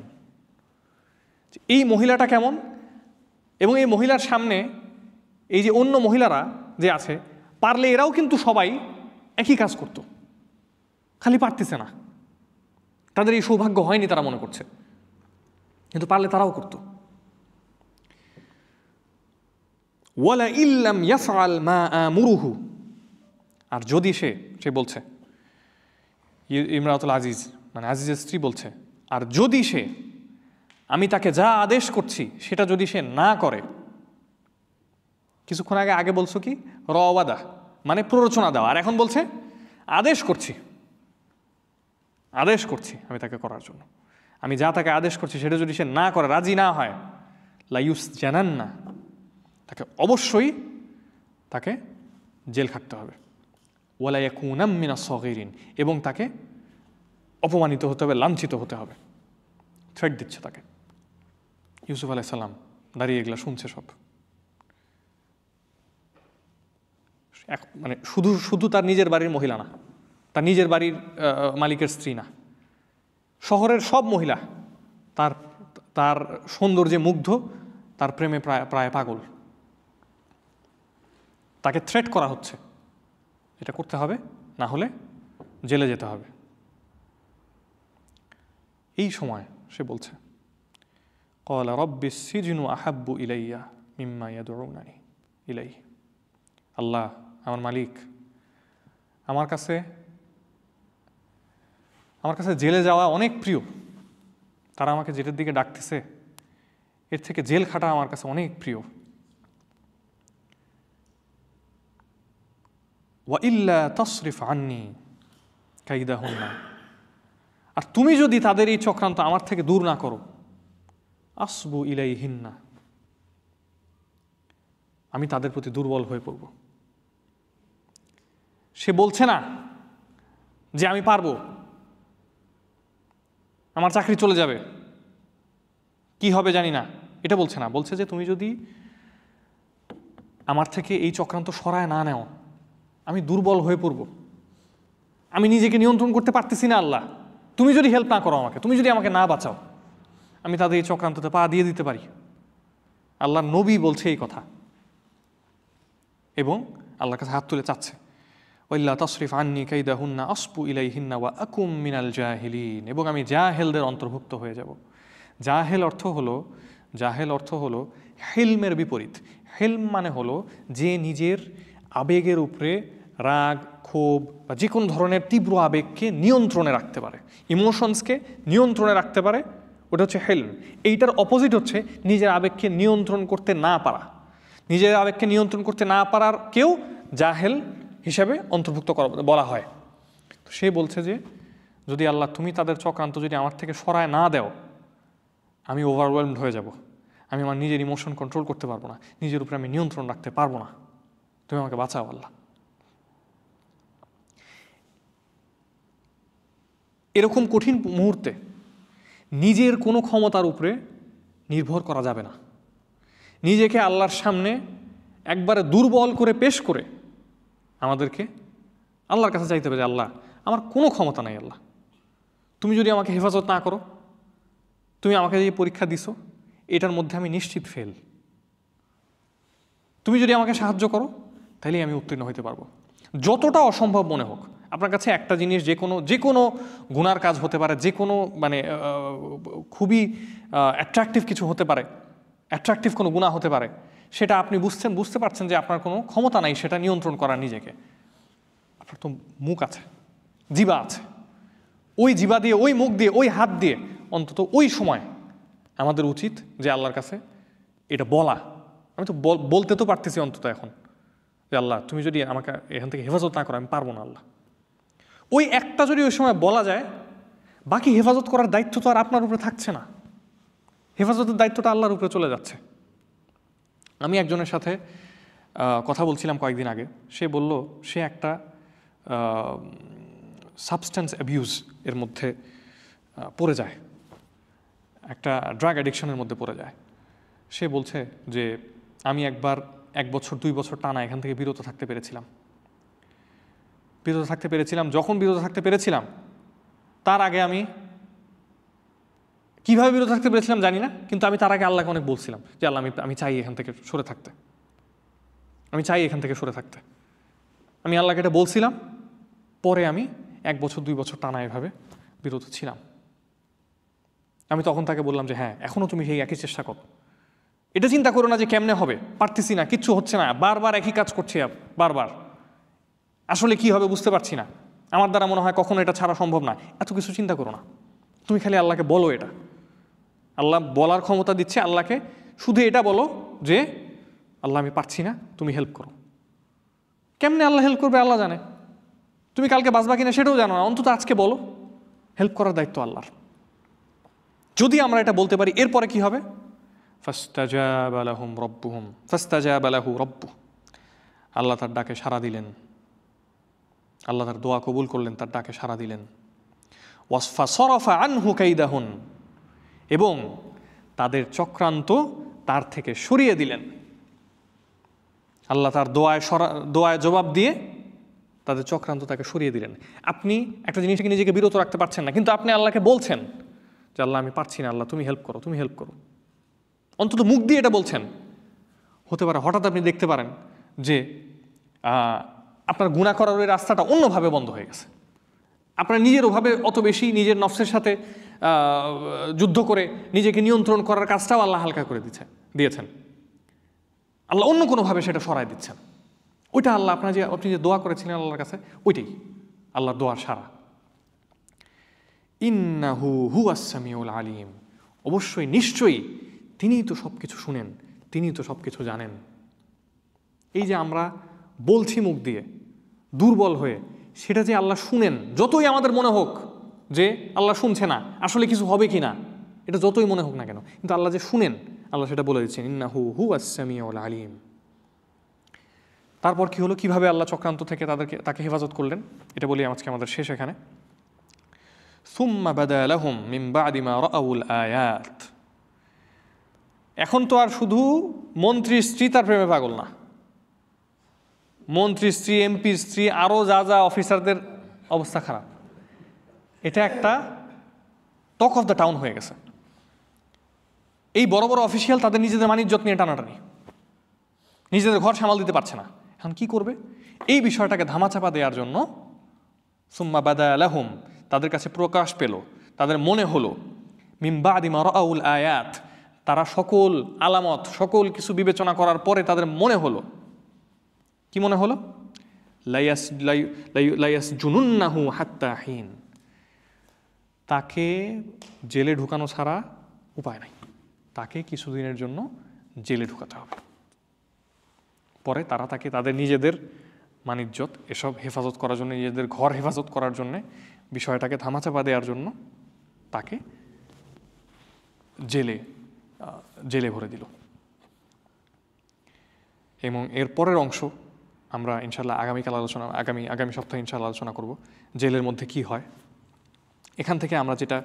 এই মহিলাটা কেমন, এবং এই মহিলার সামনে এই যে অন্য মহিলারা যে আছে, পারলে এরাও কিন্তু সবাই একই কাজ করত, খালি পারতেছে না, তাদের এই সৌভাগ্য হয়নি তারা মনে করছে, কিন্তু পারলে তারাও করত। ওয়ালা ইল্লাম ইয়াফআল মা আমুরুহু, আর যদি সে বলছে, ইমরাতুল আজিজ মানে আজিজের স্ত্রী বলছে, আর যদি সে, আমি তাকে যা আদেশ করছি সেটা যদি সে না করে। কিছুক্ষণ আগে বলছো কি রাওয়াদা মানে প্ররোচনা দেওয়া, আর এখন বলছে আদেশ করছি আমি তাকে করার জন্য। আমি যা তাকে আদেশ করছি সেটা যদি সে না করে, রাজি না হয়, লাইউস জানান না, তাকে অবশ্যই তাকে জেল খাটতে হবে। ওয়ালা ইয়াকুনা মিনাস সাগীরিন, এবং তাকে অপমানিত হতে হবে, লাঞ্ছিত হতে হবে। থ্রেট দিচ্ছে তাকে। ইউসুফ আলাইহিস সালাম দাঁড়িয়ে এগুলা শুনছে সব। মানে শুধু তার নিজের বাড়ির মহিলা না, তার নিজের বাড়ির মালিকের স্ত্রী না, শহরের সব মহিলা তার সৌন্দর্যে মুগ্ধ, তার প্রেমে প্রায় পাগল। তাকে থ্রেট করা হচ্ছে, এটা করতে হবে, না হলে জেলে যেতে হবে। এই সময় সে বলছে, ক্বালা রাব্বিস সিজনু আহাব্বু ইলাইয়া মিম্মা ইয়াদউনানি ইলাইহি, আল্লাহ আমার মালিক, আমার কাছে জেলে যাওয়া অনেক প্রিয়। তারা আমাকে যেটার দিকে ডাকতেছে এর থেকে জেল খাটা আমার কাছে অনেক প্রিয়। ওয়া ইল্লা তাসরিফ আন্নি কাইদাহুন্না, আর তুমি যদি তাদের এই চক্রান্ত আমার থেকে দূর না করো, আসবু ইলাইহিন্না, আমি তাদের প্রতি দুর্বল হয়ে পড়ব। সে বলছে না যে আমি পারবো, আমার চাকরি চলে যাবে, কি হবে জানি না, এটা বলছে না। বলছে যে তুমি যদি আমার থেকে এই চক্রান্ত সরায় না নেও, আমি দুর্বল হয়ে পড়ব। আমি নিজেকে নিয়ন্ত্রণ করতে পারতেছি না আল্লাহ, তুমি যদি হেল্প না করো আমাকে, তুমি যদি আমাকে না বাঁচাও, আমি তাদের এই চক্রান্ততে পা দিয়ে দিতে পারি। আল্লাহ নবী বলছে এই কথা এবং আল্লাহর কাছে হাত তুলে চাচ্ছে, ওয়াল্লা তাসরিফ আন্নি কাইদাহুন্না আসপু ইলাইহিন্না ওয়া আকুম মিনাল জাহিলিন, এবং আমি জাহেলদের অন্তর্ভুক্ত হয়ে যাব। জাহেল অর্থ হলো হেলমের বিপরীত। হেলম মানে হলো যে নিজের আবেগের উপরে রাগ, ক্ষোভ বা যে কোনো ধরনের তীব্র আবেগকে নিয়ন্ত্রণে রাখতে পারে, ইমোশনসকে নিয়ন্ত্রণে রাখতে পারে, ওটা হচ্ছে হেলম। এইটার অপোজিট হচ্ছে নিজের আবেগকে নিয়ন্ত্রণ করতে না পারা। নিজের আবেগকে নিয়ন্ত্রণ করতে না পারার কেউ জাহেল হিসাবে অন্তর্ভুক্ত করা বলা হয়। তো সে বলছে যে যদি আল্লাহ তুমি তাদের চক্রান্ত যদি আমার থেকে সরায় না দাও, আমি ওভারওয়েলমড হয়ে যাব, আমি আমার নিজের ইমোশন কন্ট্রোল করতে পারবো না, নিজের উপরে আমি নিয়ন্ত্রণ রাখতে পারবো না, তুমি আমাকে বাঁচাও আল্লাহ। এরকম কঠিন মুহূর্তে নিজের কোনো ক্ষমতার উপরে নির্ভর করা যাবে না। নিজেকে আল্লাহর সামনে একবারে দুর্বল করে পেশ করে আমাদেরকে আল্লাহর কাছে চাইতে হবে যে আল্লাহ আমার কোনো ক্ষমতা নাই, আল্লাহ তুমি যদি আমাকে হেফাজত না করো, তুমি আমাকে যে পরীক্ষা দিছো এটার মধ্যে আমি নিশ্চিত ফেল, তুমি যদি আমাকে সাহায্য করো তাহলেই আমি উত্তীর্ণ হতে পারবো। যতটা অসম্ভব মনে হোক আপনার কাছে একটা জিনিস, যে কোনো গুনার কাজ হতে পারে, যে কোনো মানে খুবই অ্যাট্রাকটিভ কিছু হতে পারে, অ্যাট্রাকটিভ কোনো গুনাহ হতে পারে, সেটা আপনি বুঝতে পারছেন যে আপনার কোনো ক্ষমতা নাই সেটা নিয়ন্ত্রণ করার নিজেকে। আপনার তো মুখ আছে, জিবা আছে, ওই জিবা দিয়ে, ওই মুখ দিয়ে, ওই হাত দিয়ে অন্তত ওই সময় আমাদের উচিত যে আল্লাহর কাছে এটা বলা। আমি তো বলতে তো পারতেছি অন্তত এখন যে আল্লাহ তুমি যদি আমাকে এখান থেকে হেফাজত না করো আমি পারবো না আল্লাহ। ওই একটা যদি ওই সময় বলা যায়, বাকি হেফাজত করার দায়িত্ব তো আর আপনার উপরে থাকছে না, হেফাজতের দায়িত্বটা আল্লাহর উপরে চলে যাচ্ছে। আমি একজনের সাথে কথা বলছিলাম কয়েকদিন আগে, সে বলল সে একটা সাবস্ট্যান্স অ্যাবিউজ এর মধ্যে পড়ে যায়, একটা ড্রাগ অ্যাডিকশনের মধ্যে পড়ে যায়। সে বলছে যে আমি একবার 1 বছর 2 বছর টানা এখান থেকে বিরত থাকতে পেরেছিলাম। যখন বিরত থাকতে পেরেছিলাম তার আগে আমি কীভাবে বিরত থাকতে পেরেছিলাম জানি না, কিন্তু আমি তার আগে আল্লাহকে অনেক বলছিলাম যে আল্লাহ আমি চাই এখান থেকে সরে থাকতে, আমি আল্লাহকে এটা বলছিলাম। পরে আমি 1 বছর 2 বছর টানা এভাবে বিরত ছিলাম। আমি তখন তাকে বললাম যে হ্যাঁ এখনও তুমি সেই একই চেষ্টা করো, এটা চিন্তা করো না যে কেমনে হবে, পারতেছি না, কিচ্ছু হচ্ছে না, বারবার একই কাজ করছি, বারবার আসলে কি হবে বুঝতে পারছি না, আমার দ্বারা মনে হয় কখনো এটা ছাড়া সম্ভব না, এত কিছু চিন্তা করো না, তুমি খালি আল্লাহকে বলো। এটা আল্লাহ বলার ক্ষমতা দিচ্ছে, আল্লাহকে শুধু এটা বলো যে আল্লাহ আমি পারছি না, তুমি হেল্প করো। কেমনে আল্লাহ হেল্প করবে আল্লাহ জানে, তুমি কালকে বাঁচবা কিনা সেটাও জানো না, অন্তত আজকে বলো, হেল্প করার দায়িত্ব আল্লাহর। যদি আমরা এটা বলতে পারি এরপরে কি হবে, ফাস্তাজাবা লাহু রব্বুহুম, আল্লাহ তার ডাকে সাড়া দিলেন, আল্লাহ তার দোয়া কবুল করলেন, তার ডাকে সাড়া দিলেন। ফাসরাফা আনহু কাইদাহুন, এবং তাদের চক্রান্ত তার থেকে সরিয়ে দিলেন। আল্লাহ তার দোয়ায় জবাব দিয়ে তাদের চক্রান্ত তাকে সরিয়ে দিলেন। আপনি একটা জিনিস থেকে নিজেকে বিরত রাখতে পারছেন না, কিন্তু আপনি আল্লাহকে বলছেন যে আল্লাহ আমি পারছি না, আল্লাহ তুমি হেল্প করো, অন্তত মুখ দিয়ে এটা বলছেন। হতে পারে হঠাৎ আপনি দেখতে পারেন যে আপনার গুনাহ করার ওই রাস্তাটা অন্যভাবে বন্ধ হয়ে গেছে, আপনার নিজের ওভাবে অত বেশি নিজের নফসের সাথে যুদ্ধ করে নিজেকে নিয়ন্ত্রণ করার কাজটাও আল্লাহ হালকা করে দিয়েছেন, আল্লাহ অন্য কোনোভাবে সেটা সরাই দিচ্ছেন। ওইটা আল্লাহ আপনি যে দোয়া করেছিলেন আল্লাহর কাছে, ওইটাই আল্লাহর দোয়ার সারা। ইন্নাহু হুয়াস সামিউল আলিম, অবশ্যই নিশ্চয়ই তিনিই তো সব কিছু শুনেন, তিনিই তো সব কিছু জানেন। এই যে আমরা বলছি মুখ দিয়ে দুর্বল হয়ে, সেটা যে আল্লাহ শুনেন, যতই আমাদের মনে হোক যে আল্লাহ শুনছে না, আসলে কিছু হবে কি না, এটা যতই মনে হোক না কেন, কিন্তু আল্লাহ যে শুনেন, আল্লাহ সেটা বলে দিচ্ছেন, ইন্নাহু হুয়াস সামিউল আলিম। তারপর কি হলো, কিভাবে আল্লাহ চক্রান্ত থেকে তাকে হেফাজত করলেন, এটা বলি আজকে আমাদের শেষ এখানে। সুম্মা বাদা লাহুম মিন বাদি মা রাআউল আয়াত। এখন তো আর শুধু মন্ত্রীর স্ত্রী তার প্রেমে পাগল না, মন্ত্রীর স্ত্রী, এমপির স্ত্রী, আরও যা অফিসারদের অবস্থা খারাপ। এটা একটা টক অফ দ্য টাউন হয়ে গেছে। এই বড় বড় অফিসিয়াল তাদের নিজেদের মানিজ্যত নিয়ে টানাটানি, নিজেদের ঘর সামাল দিতে পারছে না। এখন কি করবে? এই বিষয়টাকে ধামাচাপা দেওয়ার জন্য সুম্মা বাদা লাহুম, তাদের কাছে প্রকাশ পেল, তাদের মনে হলো, মিন বাদি মা রাআউল আয়াত, তারা সকল আলামত সকল কিছু বিবেচনা করার পরে তাদের মনে হলো, কি মনে হলো? লায়াসজুনুন্নাহু হাত্তা হিন, তাকে জেলে ঢুকানো ছাড়া উপায় নাই, তাকে কিছুদিনের জন্য জেলে ঢুকাতে হবে। পরে তারা তাকে তাদের নিজেদের মানিজ্যত এসব হেফাজত করার জন্য, নিজেদের ঘর হেফাজত করার জন্য, বিষয়টাকে ধামাচাপা দেওয়ার জন্য তাকে জেলে ভরে দিল। এবং এর পরের অংশ আমরা ইনশাল্লাহ আগামী সপ্তাহে ইনশাল্লাহ আলোচনা করব, জেলের মধ্যে কি হয়। এখান থেকে আমরা যেটা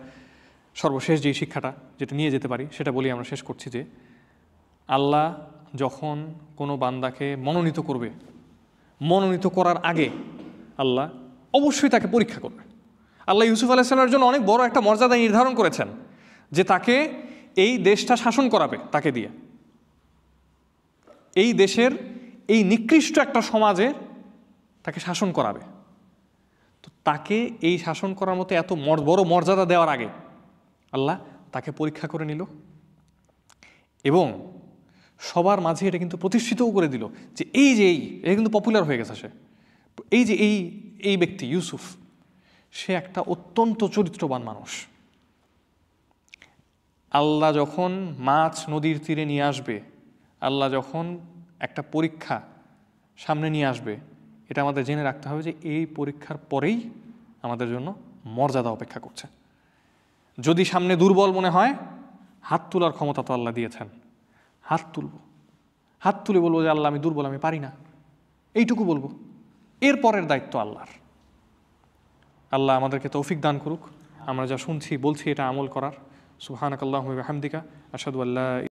সর্বশেষ যেই শিক্ষাটা যেটা নিয়ে যেতে পারি সেটা বলি আমরা শেষ করছি, যে আল্লাহ যখন কোনো বান্দাকে মনোনীত করবে, মনোনীত করার আগে আল্লাহ অবশ্যই তাকে পরীক্ষা করবে। আল্লাহ ইউসুফ আলাইহিসসালামের জন্য অনেক বড় একটা মর্যাদা নির্ধারণ করেছেন, যে তাকে এই দেশটা শাসন করাবে, তাকে দিয়ে এই দেশের এই নিকৃষ্ট একটা সমাজে তাকে শাসন করাবে। তো তাকে এই শাসন করার মতো এত বড় মর্যাদা দেওয়ার আগে আল্লাহ তাকে পরীক্ষা করে নিল, এবং সবার মাঝে এটা কিন্তু প্রতিষ্ঠিতও করে দিল যে এটা কিন্তু পপুলার হয়ে গেছে। সে এই ব্যক্তি ইউসুফ, সে একটা অত্যন্ত চরিত্রবান মানুষ। আল্লাহ যখন মাছ নদীর তীরে নিয়ে আসবে, আল্লাহ যখন একটা পরীক্ষা সামনে নিয়ে আসবে, এটা আমাদের জেনে রাখতে হবে যে এই পরীক্ষার পরেই আমাদের জন্য মর্যাদা অপেক্ষা করছে। যদি সামনে দুর্বল মনে হয়, হাত তোলার ক্ষমতা তো আল্লাহ দিয়েছেন, হাত তুলে বলবো যে আল্লাহ আমি দুর্বল, আমি পারি না, এইটুকু বলবো। এর পরের দায়িত্ব আল্লাহর। আল্লাহ আমাদেরকে তৌফিক দান করুক, আমরা যা শুনছি বলছি এটা আমল করার। সুবহানাকাল্লাহুম্মা ওয়া বিহামদিকা, আশহাদু আল্লা